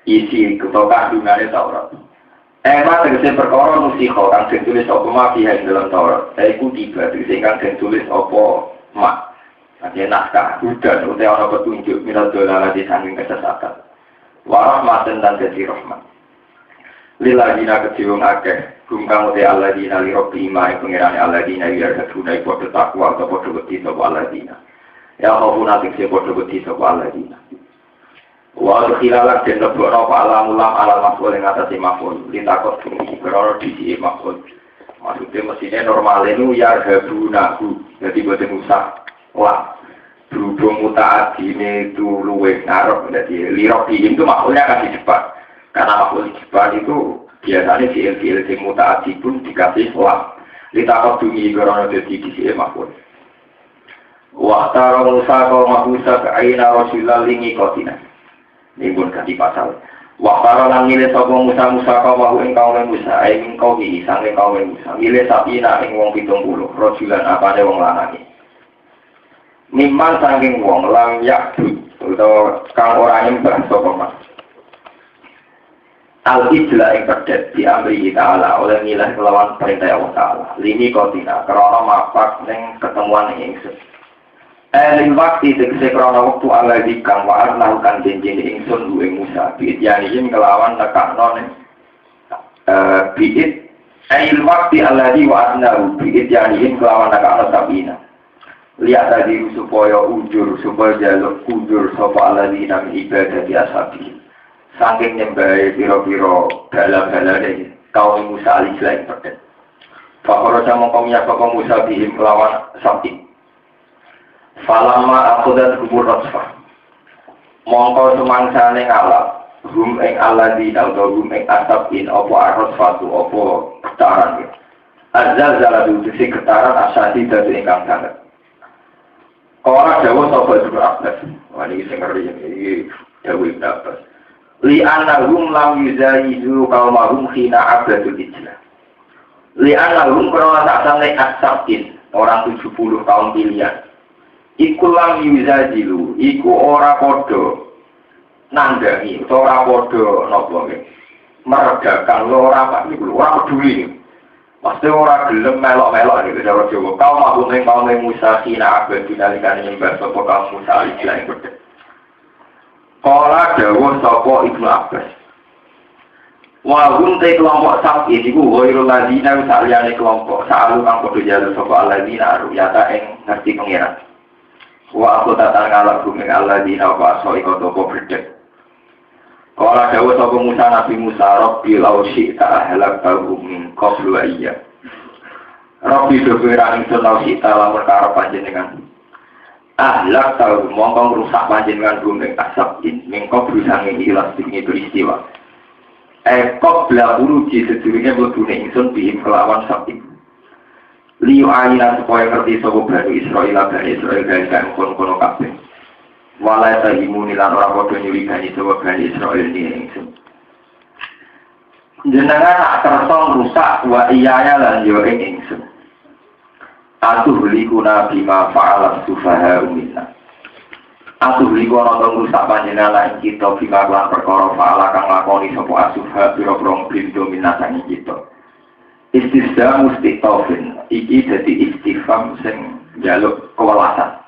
Isi utawa kandungane Taurat. Emang tegese perkara nusikho kang ditulis apa mati ing dalam Taurat. Iku tiba tegese kang ditulis apa mak. Ada naskah hudan utawa ana petunjuk minal dolalati sanging kesesatan. Wa rahmatan dan dadi rahmat. Liladina keciwung akeh gumkang uti alladina li rabbi ima ing pengirane alladina yarhaduna padha takwa atau padha wedi sapa alladina ya maupun nanti se padha wedi sapa alladina wa khilalak den lebokno apa alamulam ala maful ing atase maful litakot iki beroro di maful maksudnya mestinya normal itu yarhadunahu jadi boten usah lah berhubung mutaadine itu luwih ngarep jadi li rabbi itu maksudnya kan di depan. Karena makhluk istighfar itu biasanya fiil-fiil yang mutaati pun dikasih lam. Litakot dungi karena jadi disi makhluk. Waktara Musa kaum Musa keaina Rasulullah lingi kotina. Ini pun ganti pasal. Waktara lang milih sopa Musa kaum Musa ingin kau ini sangking kaum Musa. Milih sapina ing wong 70 Rasulullah apane wong lanangi. Miman sangking wong lam yakdud atau kang orang nyembah sopa mas. Al-Ijla yang terdet di Amri Ta'ala oleh milah kelawan perintah Allah Ta'ala lini kotina kerana mapak yang ketemuan yang ingsun lin waktu tegesi kerana waktu Allah dikang wa'ad lakukan janji ingsun duwe Musa biit yanihim kelawan nekakno biit waktu Allah di wa'ad nahu biit yanihim kelawan nekakno sabina lihat tadi supaya ujur supaya jaluk ujur sopa Allah di nami ibadah di ashabi saking nyembahe pira-pira dalam-dalane kaum Musa alaihi salam. Fakoro sama kaumnya kaum Musa bihim kelawan sapi. Falama akudat kubur rasfah. Mongko semangsane ngalap hum ing alladzina atau hum ing asabin apa arrasfatu apa getaran. Azal zaladu disi getaran asati dadi ingkang sanget. Kala dawuh sapa Ibnu Abbas. Wah iki sing ngeri iki dawuh Ibnu Abbas. Li'annahum lam yuzayizu kaumahum khina abadul ijlah. Li'annahum karena tak sampai asabin orang 70 kaum pilihan. Iku lam yuzayilu, iku ora podo nandani, ora podo nopo meredakan ora apa niku ora peduli. Pasti ora gelem melok-melok niku cara Jawa. Kaumahum ing kaum Musa khina abadul nalikane nyembah sapa kaum Musa ijlah ing pedhe. Kala dawuh sapa Ibnu Abbas. Wa hum te kelompok sapi niku wairul ladina saliyane kelompok saalu kang padha jalu sapa alladzina aruyata ing ngerti pangeran. Wa aku tatan ngalap bumi alladzina wa asoi kotopo berdek. Kala dawuh sapa Musa Nabi Musa Rabbi law syi'ta ahlak bahum min qablu ayya. Rabbi doberan ingsun law syi'ta lamun karep panjenengan. Ahlak tahu mongkong rusak panjenengan bumi asabin mengkau berusaha ilas ini peristiwa. Kok belakuru di sedurungnya berbunyi insun bihim kelawan sabit. Liu ayina supaya ngerti sopo Bani Israel dari kain kono-kono kabeh. Walai tahimu nilan orang bodoh nyulikani sopo Bani Israel ini insun. Jenengan tak tersong rusak wa iyaya lan yo ing insun. Atuh likuna bima fa'alat sufaha minna. Atuh likuna nonton rusak panjenengan lain kita bima kelan perkara fa'ala kang lakoni sapa asufha pira-pira blindo minna sangi kita. Istisda mustitofin iki dadi istifham sing njaluk kewelasan.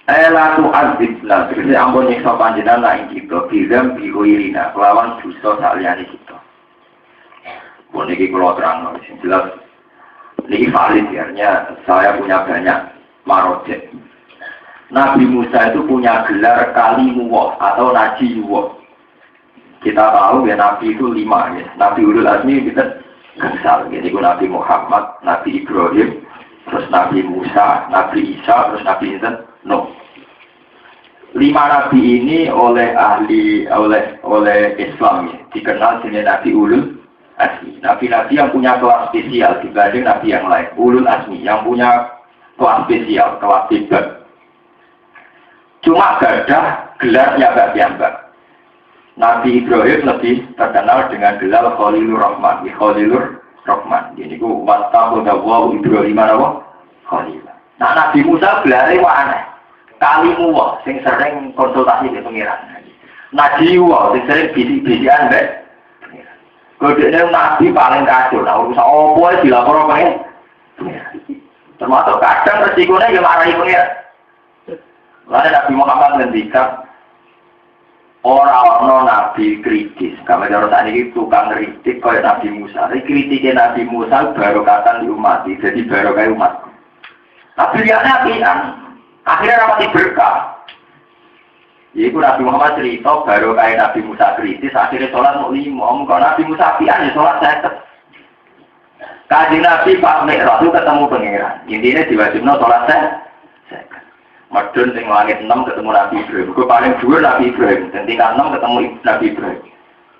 Latu azibna tegese ampun nyiksa panjenengan lain kita bizam bihoirina kelawan dosa saliyane kita. Pun iki kula terangno sing jelas. Ini valid ya, saya punya banyak marojek. Nabi Musa itu punya gelar Kalimuwah atau Najiyuwah. Kita tahu ya Nabi itu 5 ya. Nabi Ulul Azmi kita gansal. Jadi Nabi Muhammad, Nabi Ibrahim, terus Nabi Musa, Nabi Isa, terus Nabi Nuh. 5 Nabi ini oleh Islam ya, dikenal sebagai Nabi Ulul Azmi. Nabi-nabi yang punya kelas spesial dibanding nabi yang lain. Ulul Azmi yang punya kelas spesial, kelas hebat. Cuma gadah gelar piyambak. Nabi Ibrahim lebih terkenal dengan gelar Khalilur Rahman. Khalilur Rahman. Ini ku wattakhadha Ibrahim Khalil. Nah Nabi Musa gelare wae aneh. Kalimu wae sing sering konsultasi dengan pengiran. Nabi wae sing sering bisik-bisikan mbek pengiran. Kodene Nabi paling kacau. Nah urusan opo ae dilapor pengiran. Termasuk kadang resikonya yang marahi pengiran. Lalu Nabi Muhammad ngendikan orang Nabi kritis. Kami harus tadi itu tukang kritik kayak Nabi Musa. Kritiknya Nabi Musa barokatan di umat. Jadi barokah umat. Tapi lihatnya apian. Akhirnya rapati berkah. Jadi Nabi Muhammad cerita barokah Nabi Musa kritis. Akhirnya sholat mau 5. Kalau Nabi Musa apian ya sholat 1. Kaji Nabi Pak Mi'raj itu ketemu pengiran. Intinya diwajibnya sholat 1. Madun sing langit 6 ketemu Nabi Ibrahim. Gue paling dua Nabi Ibrahim. Dan tingkat 6 ketemu Nabi Ibrahim.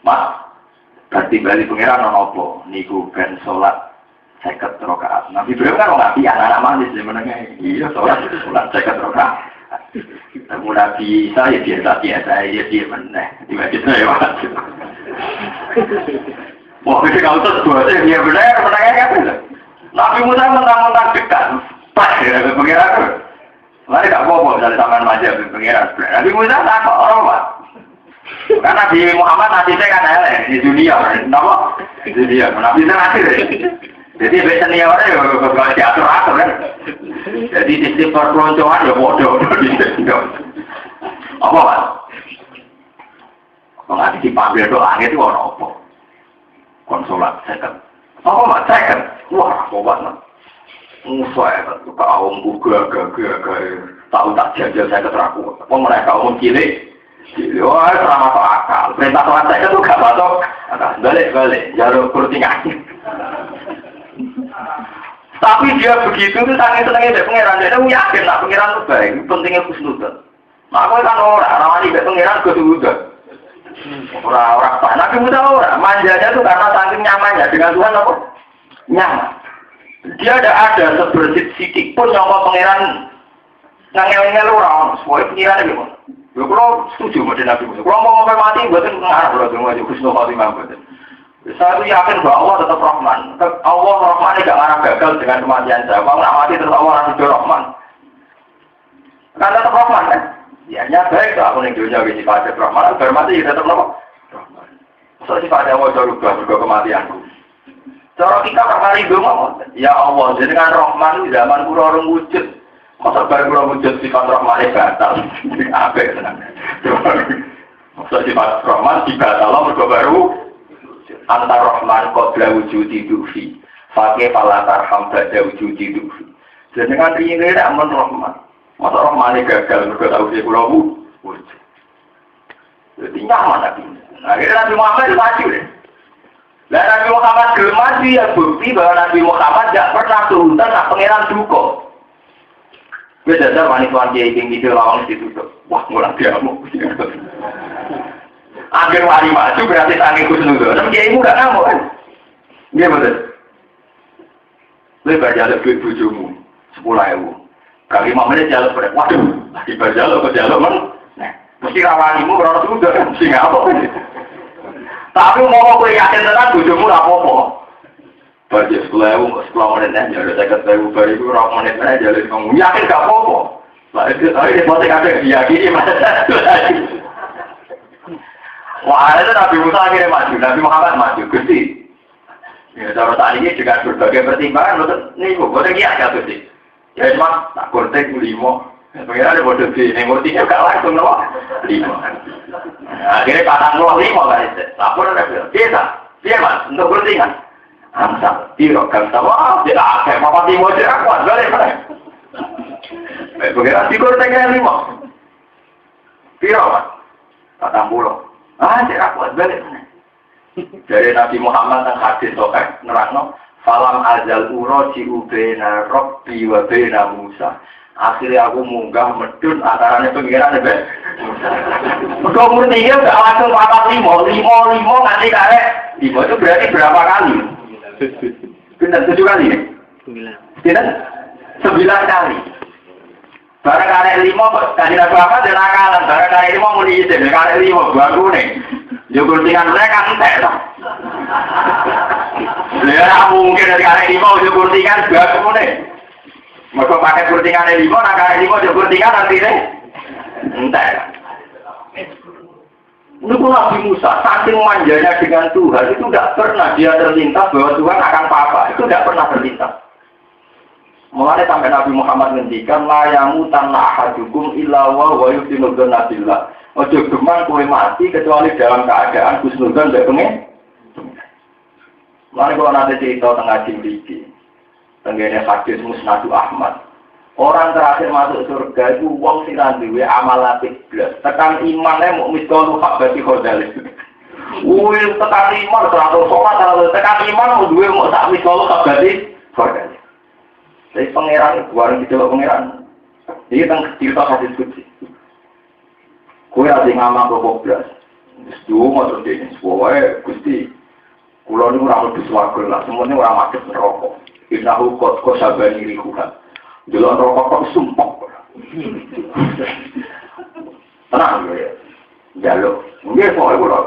Mak, berarti balik pengiran apa? Niku ben sholat 50 rakaat. Nabi Ibrahim kan orang Nabi anak-anak manis sebenarnya. Iya sholat 50 rakaat. Ketemu Nabi Isa ya biasa-biasa ya dia meneh. Tiba-tiba ya wajib. Wah ini kalau itu sebuah dia benar menangnya kan? Nabi Musa mentang-mentang dekat. Pas ya pengiran. Mari tak apa-apa dari taman manja pengiran. Nabi Musa tak kok orang Pak. Karena Nabi Muhammad nasibnya kan elek di dunia, kenapa? Di dunia, Nabi Musa nasib. Jadi biasanya ya orang ya kalau diatur-atur kan. Jadi sistem perpeloncoan ya bodoh di situ. Apa Pak? Kalau nanti dipanggil doa itu orang apa? Konsolat second. Apa Pak? Second. Wah, apa banget. Musuh itu kaum buka tahu tak jajal saya keteraku. Apa mereka umum cilik? Wah, selama tak akal. Perintah sholat saya itu gak batok. Balik, jalur kurtingan. Tapi dia begitu itu sangat senangnya dari pengiran. Dia yakin lah pengiran itu baik. Pentingnya khusnudan. Nah, aku kan orang ini dari pengiran khusnudan. Orang-orang apa? Nabi Musa orang. Manjanya itu karena saking nyamannya. Dengan Tuhan apa? Nyaman. Dia ada sebersih sidik pun yang mau pangeran ngel-ngel orang, semua pengiran itu. Ya kalau setuju dengan Nabi Musa. Kalau mau mati, buatin pengarah berarti mau jadi Husnul Khotimah buatin. Saya itu yakin bahwa Allah tetap Rahman. Allah Rahman ini tidak ngarah gagal dengan kematian saya. Kalau nggak mati terus Allah nanti Rahman. Kan tetap Rahman kan? Ya baik kalau aku nih dunia bisa pada Rahman. Bermati ya tetap Rahman. Soalnya sifatnya mau berubah kematianku. Cara kita kemarin ngomong, ya Allah, dengan Rahman di zaman kurang wujud, masa baru kurang wujud sifat Rahman itu batal, apa ya senang? Masa sifat Rahman dibatal, mereka baru antar Rahman qabla wujudi dufi, fakih falatar hambada wujudi dufi. Dengan ini tidak aman Rahman, masa Rahman itu gagal, mereka tahu dia kurang wujud. Jadi nyaman lagi. Akhirnya Nabi Muhammad itu maju deh. Dan Nabi Muhammad gelmati ya bukti bahwa Nabi Muhammad tidak pernah turunkan nak pengiran duko. Beda ada wanita yang ingin video lawang itu tuh. Wah ngulang diamuk. Akhir wali maju berarti tangi khusnudan. Tapi dia ibu gak ngamuk kan? Iya betul. Lebih baca duit bujumu 10.000. Kali 5 menit jalur pada. Waduh, lagi berjalur ke jalur men. Mesti rawanimu berapa sudah kan? Mesti ngapok kan? Tapi mau aku yakin tenan bojomu ora apa-apa. Bagi 10.000, 10 menitnya jadi 50.000 baru itu 2 menitnya jadi kamu yakin gak apa-apa. Lah itu tadi dia ada diyakini masa. Wah, itu Nabi Musa akhirnya maju, Nabi Muhammad maju, Gusti. Ya, cara tadi ini juga berbagai pertimbangan, betul. Nih, boleh kiat ya Gusti. Ya cuma tak kortek 5. Pengira ada bodoh di nemurtinya gak langsung loh 5. Akhirnya patang loh 5 kan itu. Lapor ada dia mas untuk bertingan. Amsal, tiro kan sama. Tidak ada apa-apa timur tidak kuat balik balik. Pengira tidur tengah 5. Tiro mas, patang pulau. Tidak kuat balik. Dari Nabi Muhammad yang hadis sokai nerangno. Falam azal uroji ubena Rabbi wa bena Musa. Akhirnya aku munggah medun antaranya pengiran ya Bek. Mereka murninya gak langsung 45 nanti karek 5 itu berarti berapa kali? Benar 7 kali ya? 9 kali. Barang karek 5 kok kanjeng Nabi Muhammad dan nakalan. Barang karek 5 muni izin, karek 5 baku nih. Yo guntingan mereka entek to. Lah mungkin dari karek 5 yo guntingan baku nih. Mergo pakai guntingan 5, nak karek 5 yo guntingan artine entek. Menurut Nabi Musa, saking manjanya dengan Tuhan, itu tidak pernah dia terlintas bahwa Tuhan akan apa-apa. Itu tidak pernah terlintas. Mulai sampai Nabi Muhammad ngendikan, layamu tanah ahadukum illa wa yusinudun nabillah. Ojo geman kue mati kecuali dalam keadaan kusnudun tidak pengen. Mulai kalau nanti cerita tengah jimriki, tengganya hadis Musnadu Ahmad. Orang terakhir masuk surga itu wong sing duwe amal apik blas. Tekan imane muk miskolu hak bagi khodal. Uwil tekan iman 100 sholat, tekan iman mau duwe muk sak miskolu hak bagi khodal. Jadi pangeran bukan kita pangeran. Ini tentang cerita hadis kutsi. Kue ada ngamal pokok blas. Dua motor jenis. Pokoknya gusti. Kulo ni orang lebih suwargo lah. Semuanya orang macet merokok. Innahu kot sabani rihuhan. Jalan rokok kok sumpah. Tenang ya. Jaluk. Mungkin soalnya kalau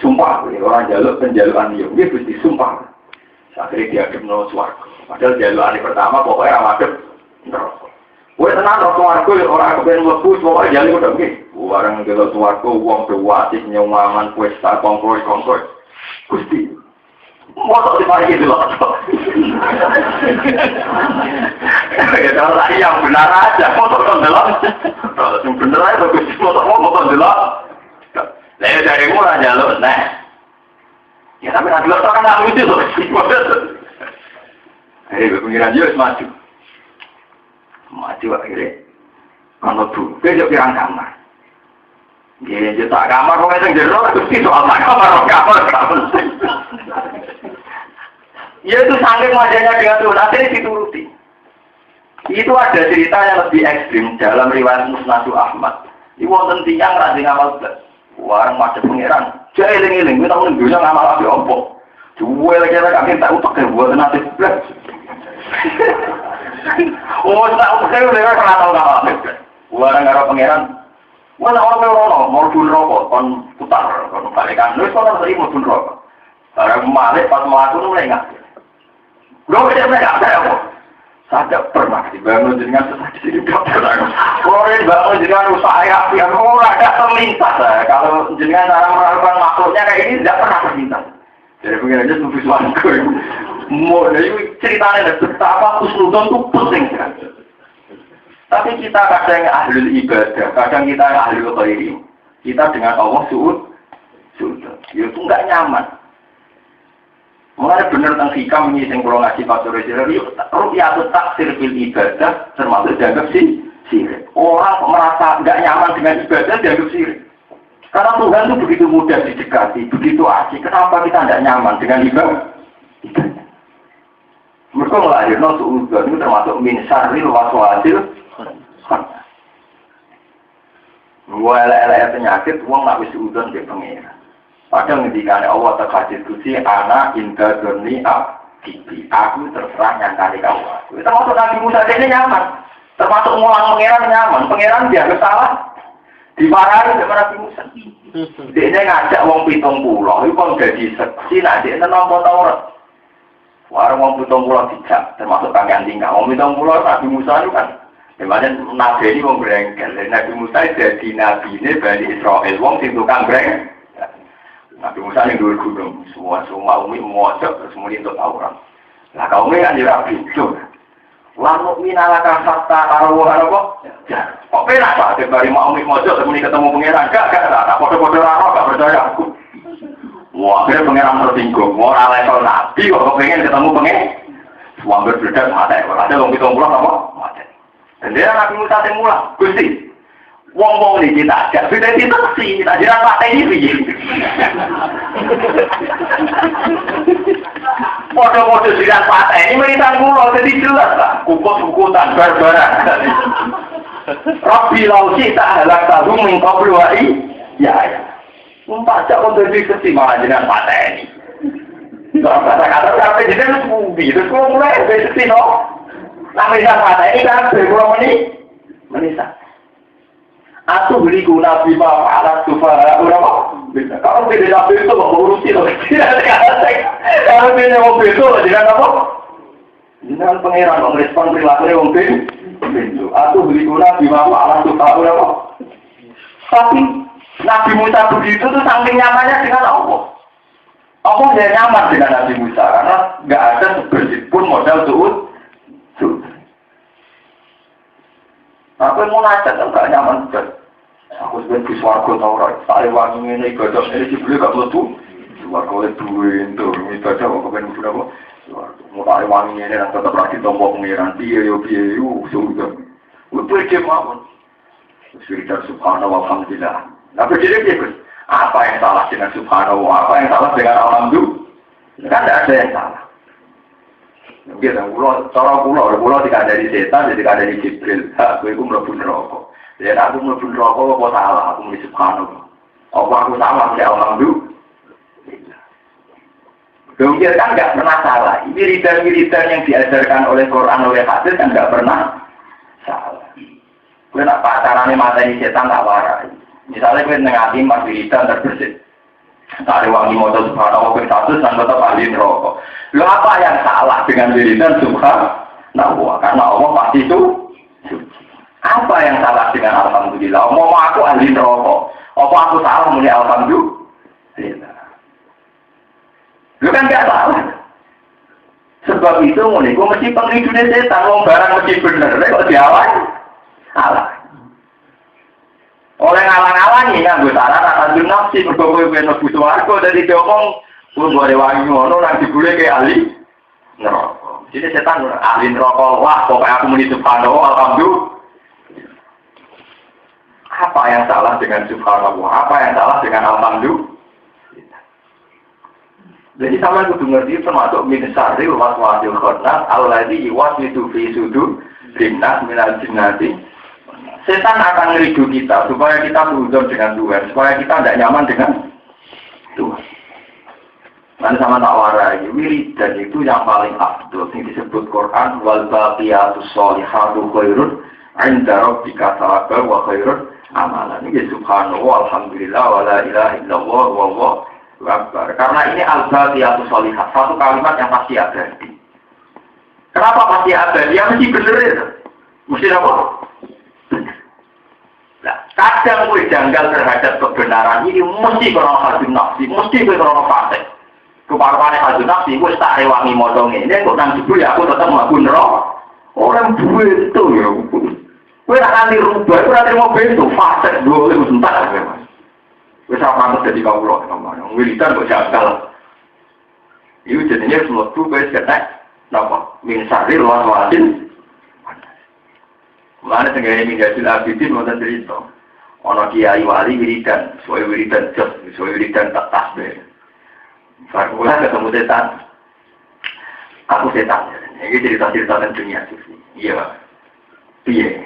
sumpah. Orang jaluk penjaluan dia. Mungkin gusti sumpah. Akhirnya dia kenal suwargo. Padahal jaluan hari pertama pokoknya ramadhan rokok. Wah tenang rokok warga orang kepengen lebus pokoknya jalur udah gini. Orang jalan warga uang berwasik nyumangan pesta kongkoi. Gusti, motor dimana gitu loh. Kalau tadi yang benar aja motor kondelok. Kalau yang benar aja gusti motor kondelok. Lalu dari mulai jalur nah. Ya tapi nanti lo kan nggak lucu loh. Pengiran dia maju akhirnya kalau tuh dia pirang kamar dia tak kamar kok yang jero terus itu apa kamar ya itu saking wajahnya dengan Tuhan akhirnya dituruti. Itu ada cerita yang lebih ekstrim dalam riwayat Musnadu Ahmad. Ini wonten tiyang rajin ngamal warang macet pengiran dia eling-eling kita menunggunya ngamal api ompok jual lagi kami tak utak buat nanti oh, tak usah udah kenal apa? Orang Arab pangeran, mana orang mau dulu rokok, kon putar, kon balikan. Nulis orang tadi mau dulu rokok. Orang Malik pas melakukan mulai nggak. Lo beda nggak ada apa? Saya pernah dibangun dengan sesuatu di dokter. Kalau dibangun dengan usaha yang orang ada terlintas. Kalau dengan cara melakukan makhluknya kayak ini tidak pernah terlintas. Jadi pengirannya tuh visualku. Mau dari ceritanya betapa khusnudon itu penting kan. Tapi kita kadang ahli ibadah, kadang kita ahli khairi. Kita dengan Allah suud, itu nggak nyaman. Mulai benar tentang hikam ini yang kalau ngaji pastor Israel, rupiah taksir fil ibadah termasuk dianggap sirik. Orang merasa nggak nyaman dengan ibadah dianggap sirik. Karena Tuhan itu begitu mudah didekati, begitu asik. Kenapa kita nggak nyaman dengan ibadah? Mereka melahirkan suudzon itu termasuk min syarril waswasil. Mulai penyakit, uang nggak bisa suudzon di pengira. Padahal ketika Allah terkasih kusi, anak indah doni abdi. Aku terserah nyangkali kau. Termasuk Nabi Musa ini nyaman. Termasuk ngulang pengiran nyaman. Pengiran dia salah. Dimarahin sama Nabi Musa. Dia ngajak wong 70. Itu kan jadi seksi. Nah dia nampak Taurat. Warung wong 70 dijak, termasuk kangkang tinggal. Wong 70 Nabi Musa itu kan, memangnya Nabi ini wong berengkel. Nabi Musa jadi Nabi ini Bani Israel, wong sing tukang berengkel. Nabi Musa yang dua gunung, semua umi mojok, semua itu Taurat. Nah kaum ini kan jadi itu. Lalu minalaka fakta arwah apa? Ya, kok penak Pak? Dari mau umi mojok, kemudian ketemu pengiran, gak, foto-foto raro, gak percaya aku. Wah, akhirnya pengiran tersinggung. Mau level Nabi, kok pengen ketemu pengen? Semua berbeda, mati. Kalau ada orang kita pulang apa? Mati. Dan dia Nabi Musa yang mulang. Gusti, wong-wong ini kita ajak. Sudah diteksi, kita jiran mati ini. Foto-foto jiran mati ini meritan pulau. Jadi jelas lah. Kukut-kukutan, barbaran. Rabbi lausi tak halak tahu mengkabluai. Ya. Pajak untuk diskusi malah jenang mata ini. Kalau kata-kata sampai jenang sepubi, terus kalau mulai diskusi no. Namanya mata ini kan berkurang ini. Menisa. Atau beli guna bima alat sufara orang kalau beda nabi itu mau urusin loh. Kalau beda mobil itu dengan apa? Dengan pangeran merespon perilaku mobil. Atau beli guna bima alat sufara orang. Tapi Nabi Musa begitu tuh saking nyamannya dengan Allah. Allah dia nyaman dengan Nabi Musa karena nggak ada sebersih pun modal suud. Aku mau nanya kan nggak nyaman kan? Aku sebenarnya di suarga tau right. Saya wangi ini ibadah ini dibeli gak letu. Suarga oleh duit itu, ibadah kok kepen udah kok. Mau saya wangi ini dan tetap lagi tombol pengiran biaya sudah. Untuk dia mau. Cerita subhanallah alhamdulillah. Tapi jadi dia apa yang salah dengan subhanallah? Apa yang salah dengan alhamdulillah? Kan tidak ada yang salah. Gitu, pulau tidak dari setan, tidak dari Jibril. Aku itu melebihi rokok. Jadi aku melebihi rokok, aku salah, aku melebihi subhanallah. Aku salah, ya alhamdulillah. Kemudian kan nggak pernah salah. Ini wiridan-wiridan yang diajarkan oleh Quran, oleh hadis kan nggak pernah salah. Gue nak pacarannya matanya setan tak warai. Misalnya gue nengati mas wiridan terbersih. Tadi wangi motor subhanallah berstatus dan tetap ahli rokok. Lo apa yang salah dengan wiridan subhanallah? Karena Allah pasti itu. Apa yang salah dengan alhamdulillah? Mau aku ahli rokok. Apa aku salah mulai alhamdulillah? Lo kan gak salah. Sebab itu mulai gue mesti penghidupnya setan. Mau barang mesti bener. Kok diawal? Salah. Oleh ngalang-alangi kan gue salah akan nafsi berkowe bener butuh aku dari diomong gue boleh wangi ngono nanti gue kayak ahli neraka. Jadi setan ahli neraka wah pokoknya aku muni subhanallah alhamdulillah. Apa yang salah dengan subhanallah? Apa yang salah dengan alhamdulillah? Jadi sama kudu ngerti termasuk min syarri waswasil khannas alladzi yuwaswisu fi sudur linnas minal jinnati. Setan akan ngeridu kita supaya kita berhubung dengan Tuhan, supaya kita tidak nyaman dengan Tuhan. Nanti sama tak warai, wiridan itu yang paling afdol, yang disebut Quran, wal baqiyatu sholihatu khairun 'inda rabbika thawaban wa khairun amalan. Ini subhanallah, alhamdulillah, wa la ilaha illallah, wallahu akbar. Karena ini al baqiyatu sholihat, satu kalimat yang pasti abadi. Kenapa pasti abadi? Ya mesti bener itu. Mesti apa? Nah, kadang gue janggal terhadap kebenaran ini mesti krono hadun nafsi, mesti gue krono fasik. Keparwane hadun nafsi, gue tak rewangi modong ini, kok nang jebul ya aku tetap mlaku neraka. Orang duwe itu ya. Gue nak nanti rubah, gue nanti mau bentuk fasik dua itu sebentar ya mas. Gue sama pantas jadi kaulah ngomong, wiridan kok janggal. Itu jadinya semua tuh gue seketek, napa? Min syarri waswasil. Mulanya tenggara Minhajul Abidin mau cerita. Ono kiai wali wiridan, soal wiridan jos, soal wiridan tak tasbih. Farmula ketemu setan. Aku setan. Ini cerita-cerita tentang dunia sufi. Iya. Iya.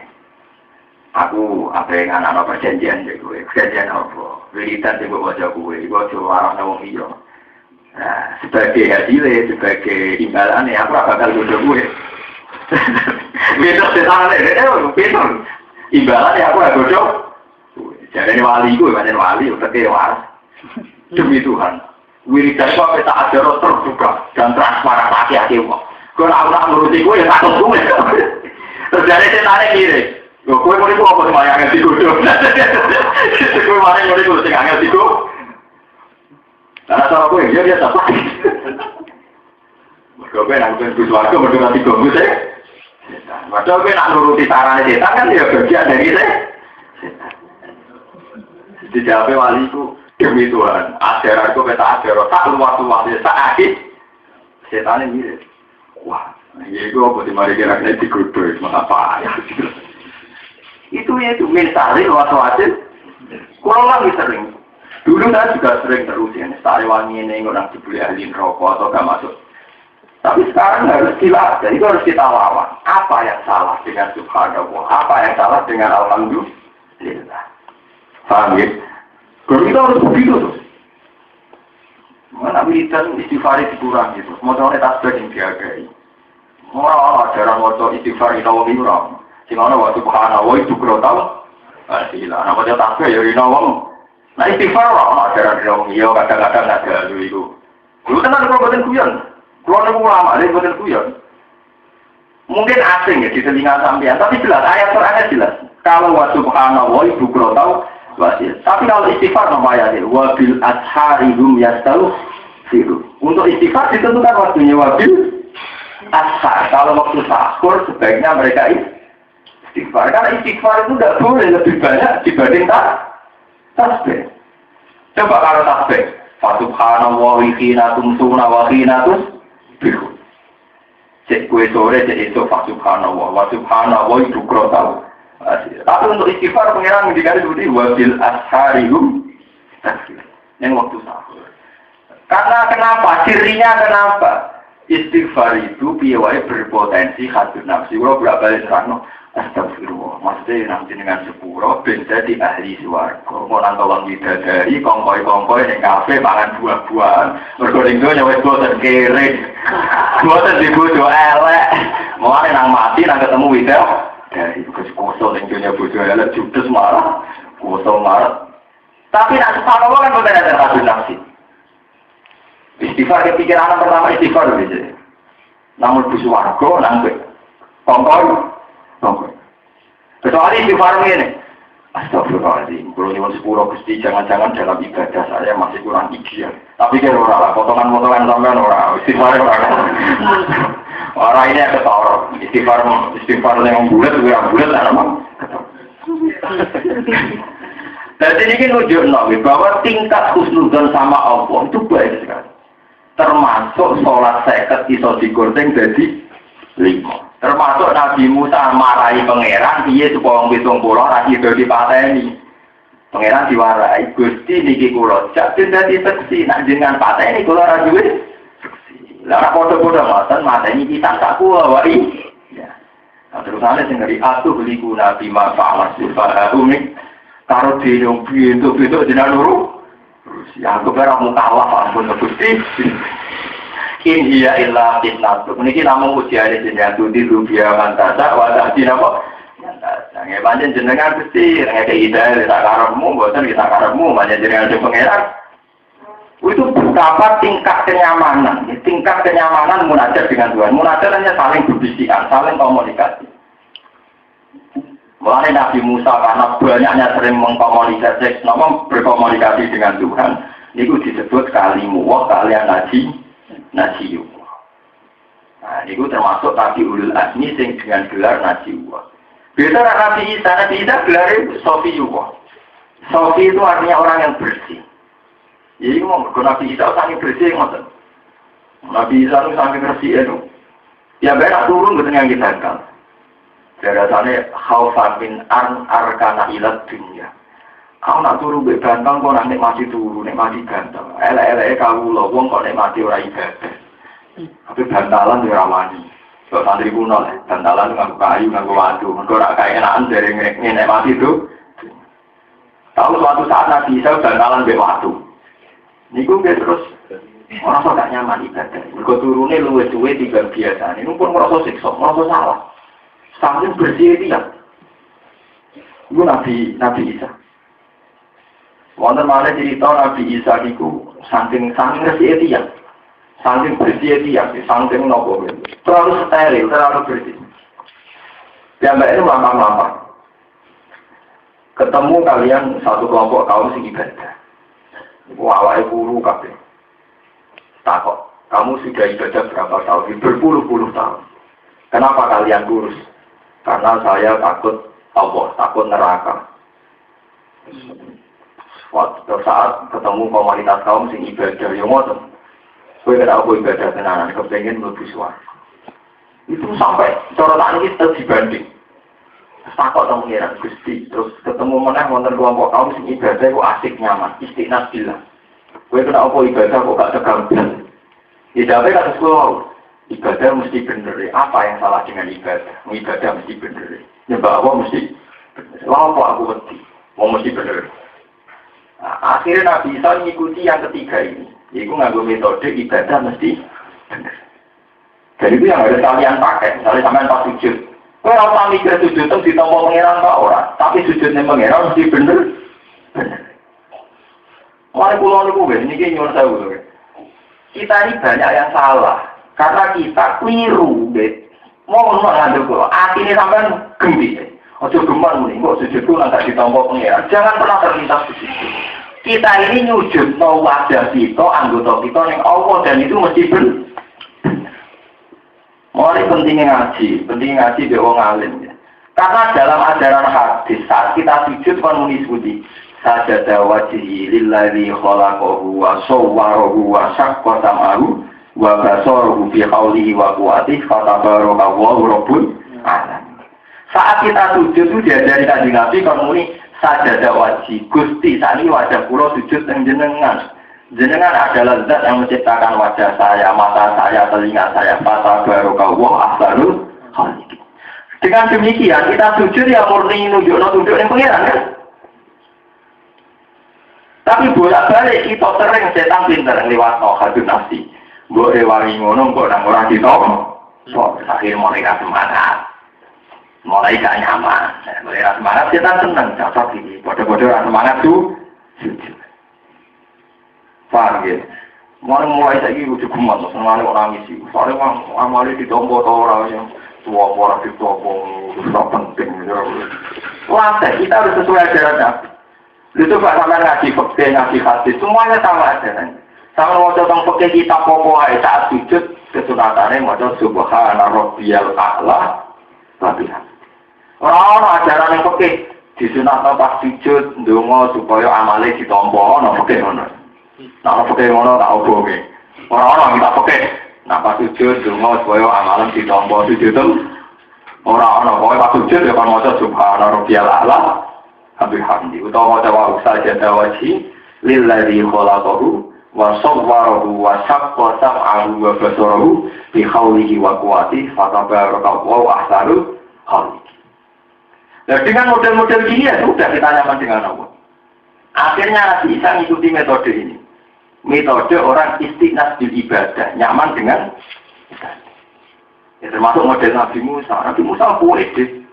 Aku apa yang anak-anak perjanjian deh gue. Perjanjian apa? Wiridan sih gue baca gue. Gue coba orang ngomong iyo. Nah, sebagai hadiah, sebagai imbalannya aku bakal jodoh gue. Betul setan betul. Imbalan ya aku gak bodoh. Jadi ini wali gue, macam wali, tapi waras. Demi Tuhan. Wiridan itu apa tak ada roh terbuka dan transparan hati-hati kok. Gue nak ngurusi gue ya takut gue. Terus dari setannya kiri. Gue mau itu apa sama yang ngerti gue. Gue mana yang ngerti gue, ngerti gue. Karena sama gue, dia biasa. Gue nak ngurusi suarga, berdua nanti gue sih. Padahal kita nak nuruti saran setan kan ya bagian dari setan. Dijawabnya wali itu demi Tuhan. Ajaran itu kita ajaran tak luas-luas tak akhir. Setannya mirip. Wah, ini gue apa di mari kira-kira dikudu, mengapa ya? Itu min syarri waswasil. Kurang lagi sering. Dulu saya juga sering terusin. Sari wangi ini orang dibeli ahli rokok atau gak masuk. Tapi sekarang harus dilatih, itu harus kita lawan. Apa yang salah dengan subhanallah? Apa yang salah dengan alhamdulillah? Paham ya? Kalau kita harus begitu tuh. Mana wiridan istighfar dikurang gitu. Mau tahu tasbih yang dihargai. Orang jarang mau istighfar kita wong orang. Sing ana wa subhanallah itu kro tau. Sila nama dia tasbih ya rino wong. Nah istighfar ora ajaran dong iya kadang-kadang ada dulu iku. Lu tenan kok boten guyon. Kulo niku ulama lha boten guyon. Mungkin asing ya di telinga sampean, tapi jelas ayat Qur'annya jelas. Kalau wa subhanallah itu kro tau. Tapi kalau istighfar nama ayatnya wabil asharihum yastaghfiru. Untuk istighfar ditentukan waktunya wabil ashar. Kalau waktu sahur sebaiknya mereka istighfar. Karena istighfar itu tidak boleh lebih banyak dibanding tasbih. Coba kalau tasbih, fa subhanallah wa hina tumsuna wa hina tusbihun. Cek kue sore cek itu fa subhanallah wa subhanallah itu kro tau. Tapi untuk istighfar pengiran mendikari seperti wabil asharihum yang waktu sahur. Karena kenapa? Cirinya kenapa? Istighfar itu piawai berpotensi hadir nafsi. Kalau berapa kali terang, astagfirullah. Maksudnya nanti dengan sepuro benda di ahli swarga. Mau nantawang bidadari, kongkoi-kongkoi yang kafe makan buah-buahan. Bergoding itu nyawet bosan kere. Bosan dibodoh elek. Mau ada yang mati, yang ketemu widal. Dari kosong yang punya bodoh elek judes marah. Kosong marah. Tapi nak subhanallah kan bukan ada hadir nafsi. Istighfar kepikiran pertama istighfar gitu. Namun buswargo nangke kongkoi. Kecuali istighfar ini. Astagfirullahaladzim. Kalau nyuwun sepuro Gusti jangan-jangan dalam ibadah saya masih kurang ideal. Tapi kan ora lah potongan-potongan sampean ora. Istighfar ora. Orang ini ada ketara. Istighfar yang bulat juga bulat lah memang. Jadi ini nunjukno bahwa tingkat husnudzon sama Allah itu baik sekali. Termasuk sholat seket iso digoreng jadi 5. Termasuk Nabi Musa marahi pangeran, iya supaya ngitung pulau lagi dari pateni. Pangeran diwarai, Gusti niki kula jak dadi seksi, nak jenengan pateni kula ra duwe seksi. Lah padha-padha ngoten mateni kita tak kuwa wae. Ya. Nah, terus ana sing ngeri atuh liku Nabi ma fa'ala sifa umik karo dino pintu-pintu jenengan loro. Ya aku kira mau kalah ampun Gusti. In hiya illa fitnatu. Niki namung ujiane jenengan tuti rupiah mantasa wa ta'din apa? Nggih pancen jenengan Gusti ngeke hidayah tak karepmu mboten kita karepmu pancen jenengan sing pangeran. Itu betapa tingkat kenyamanan munajat dengan Tuhan. Munajat hanya saling berbisikan, saling komunikasi. Mulai Nabi Musa karena banyaknya sering berkomunikasi dengan Tuhan, itu disebut kalimuwah kalian najiwah. Nah, itu termasuk Nabi Ulul Azmi sing dengan gelar najiwah. Beda Nabi Isa gelarnya Sofiyuwah. Sofi itu artinya orang yang bersih. Jadi mau Nabi Isa saking bersih ngoten. Nabi Isa itu saking bersih itu. Ya benar turun ke tengah kita kan. Biasanya khaufan min arkana ilat dunia. Kau nak turu be ganteng kau nak nikmati turu, nikmati ganteng. Elek-elek kau loh, wong kau nikmati orang ibadah. Tapi bantalan dirawani. Kalau santri kuno lah, bantalan nganggo kayu, nganggo watu. Kau nak kayak enakan dari nikmati itu. Tahu suatu saat Nabi Isa bantalan be watu. Niku dia terus orang kok gak nyaman ibadah. Kau turunnya luwes suwe tiga biasa. Ini pun merasa siksa, merasa salah. Sambil bersih dia. Itu Nabi Isa. Wonten malih cerita Nabi Isa niku saking bersih dia. Saking bersih dia, saking nopo. Terlalu steril, terlalu bersih. Dia mbak ini lama-lama. Ketemu kalian satu kelompok kaum sing ibadah. Awake guru kabeh. Takok, kamu sudah ibadah berapa tahun? Berpuluh-puluh tahun. Kenapa kalian kurus? Karena saya takut Allah, takut neraka. Waktu saat ketemu komunitas kaum sing ibadah, ya ngoten. Kowe kena apa ibadah tenanan, kepengen mlebu swarga. Itu sampai corotan ini terus dibanding. Takut sama pengiran Gusti, terus ketemu meneh wonten kelompok kaum sing ibadah kok asik nyaman, istiqnas billah. Kowe kena apa ibadah kok gak tegang. Ibadah kata sekolah. Ibadah mesti bener. Apa yang salah dengan ibadah? Ibadah mesti bener. Nyembah Allah mesti bener. Apa aku ngerti? Mau mesti bener. Nah, akhirnya Nabi Isa mengikuti yang ketiga ini. Yaitu nganggo metode ibadah mesti bener. Dan itu yang harus kalian pakai. Misalnya sampai pas sujud. Kowe ora usah mikir sujud itu ditampa pangeran ta ora, tapi sujudnya pangeran mesti bener. Mari kula niku niki nyuwun sewu lho. Kita ini banyak yang salah karena kita keliru, mau ngandel kula, atine sampean gembira. Ojo geman muni, kok sujud kula gak ditampa pangeran. Jangan pernah terlintas di situ. Kita ini nyujudno wajah kita, anggota kita ning Allah dan itu mesti bener. Mulai pentingnya ngaji be wong alim. Karena dalam ajaran hadis saat kita sujud kan muni sebuti sajada wajhi lillazi khalaqahu wa sawwarahu wa shaqqa sam'ahu wa basarahu fi qawlihi wa quwwatihi fatabarakallahu rabbul alamin. Saat kita sujud itu diajari kanjeng Nabi kan muni sajada wajhi Gusti sani wajah kula sujud teng jenengan. Jenengan adalah zat yang menciptakan wajah saya, mata saya, telinga saya. Fatabarakallahu ahsanul khaliqin. Dengan demikian kita sujud ya murni nunjukno tunduk ning pangeran kan. Tapi bolak-balik kita sering setan pinter ngliwatno hadun nafsi. Mbok rewangi ngono kok nang ora ditolong. Kok akhir mulai gak semangat. Mulai gak nyaman. Mulai gak semangat setan seneng cocok iki. Padha-padha ora semangat tuh sujud. Paham ya? Mulai saiki kudu gumun senengane ora ngisi. Soale wong amale ditompo ta ora ya. Tua orang ditompo itu penting. Wah, kita harus sesuai ajaran Nabi. Itu Pak sama ngaji fikih, ngaji hadis, semuanya sama ajaran. Sama mau tentang fikih kita pokoknya saat sujud kesunatannya mau subhana rabbiyal a'la latihan. Orang ajaran yang fikih disunatno pas sujud ndonga supaya amale ditampa ana fikih ngono. Nah, fikih ngono tak oboke. Orang kita fikih nah pas sujud ndonga supaya amalan ditampa sujud itu ora pokoke pas sujud ya kan maca subhana rabbiyal a'la bihamdi utawa maca sajada wajhi lillazi khalaqahu wa sawwarahu wa shaqqa sam'ahu wa basarahu bi qawlihi wa quwwatihi fatabarakallahu ahsanul khaliqin. Nah, dengan model-model gini ya sudah kita nyaman dengan Allah. Akhirnya Nabi Isa ngikuti metode ini. Metode orang istiqnas bil ibadah, nyaman dengan ibadah. Ya, termasuk model Nabi Musa. Nabi Musa pede.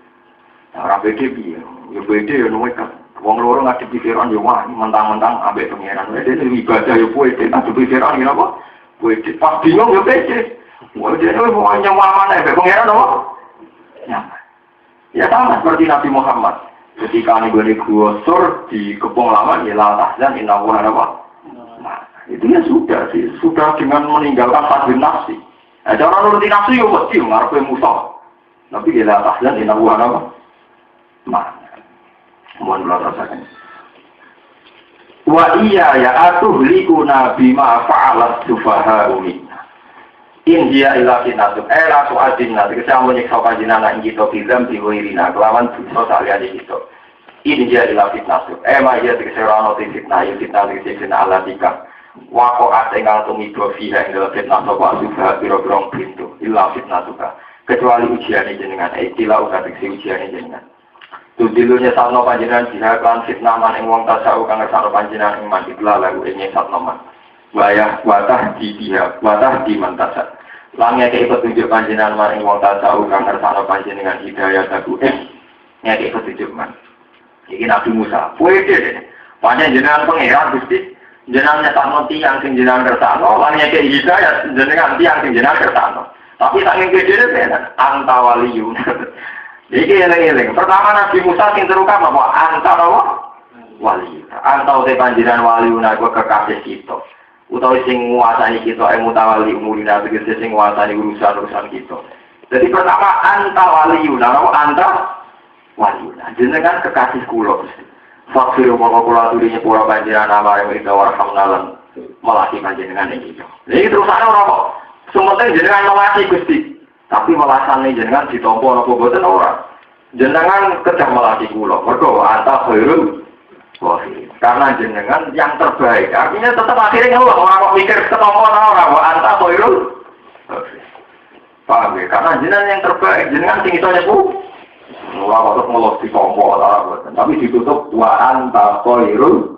Orang pede piye? Ya pede ya nuwek. Wong loro ngadep pikiran yo wah mentang-mentang ambek pangeran. Dene ibadah yo pede, ngadep pikiran ngene apa? Pede. Pas bingung yo pede. Wong dene mau nyaman ambek pangeran apa? Nyaman. Ya sama seperti Nabi Muhammad. Ketika nih gua sur di Kepong Lama ya la tahzan inna wa apa? Nah, itu ya sudah dengan meninggalkan hadun nafsi. Nah, cara nuruti nafsu ya mesti ngarepe musuh. Tapi dia la tahzan inna wa apa? Nah, mohon Allah rasakan. Wa iya ya atuhlikuna bima fa'alat sufaha'u minna. India ila kinasuk la tu'adin nat kesamun nyiksa panjenengan ing kita bilam diwirina kelawan dosa saliyane kita. India ila kinasuk ma ya tekserano fitnah ya fitnah alatika. Wako atengal tumido fiha ing dalam fitnah sapa subha biro-biro pintu ila fitnah suka. Kecuali ujiane jenengan istilah uga tekse ujiane jenengan. Tudilunya salno panjenengan dihakan fitnah man ing wong tasawuf kang ngersano panjenengan ing mati lalu ing satno man. Wayah watah di pihak watah di mantasat. Langnya ke petunjuk panjenengan maring wong tasawuf kang ngersano panjenengan hidayah taku ngeke petunjuk man. Iki Nabi Musa. Pede. Panjenengan pangeran Gusti, jenengan nyatano tiyang sing jenengan kersano, langnya ke hidayah jenengan tiyang sing jenengan kersano. Tapi saking pede tenan antawaliyun. Iki eling-eling. Pertama Nabi Musa sing terukam apa antara wali. Antau te panjenengan waliun aku kekasih kita. Utawi sing nguasani kita mutawali umurina tegese sing nguasani urusan-urusan kita. Jadi pertama anta waliyuna, anta waliyuna. Jenengan kekasih kula Gusti. Fakir mongko kula aturi nyepura panjenengan amare kita warhamnalan melati panjenengan iki. Iki terusane ora kok. Sumpete jenengan melati Gusti. Tapi melasane jenengan ditampa napa boten ora. Jenengan kedah melati kula. Mergo anta khairul wahid. Karena jenengan yang terbaik. Artinya tetap akhirnya orang mikir ketemu orang anta khairul. Paham ya? Karena jenengan yang terbaik. Jenengan sing iso nyepu. Ora kok ngelos ditompo ora. Tapi ditutup wa anta khairul.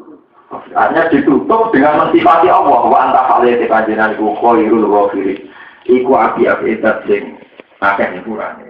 Artinya ditutup dengan mensifati Allah. Wa anta khairul panjenengan iku khairul wahid. Iku api-api sing akeh nyepurane.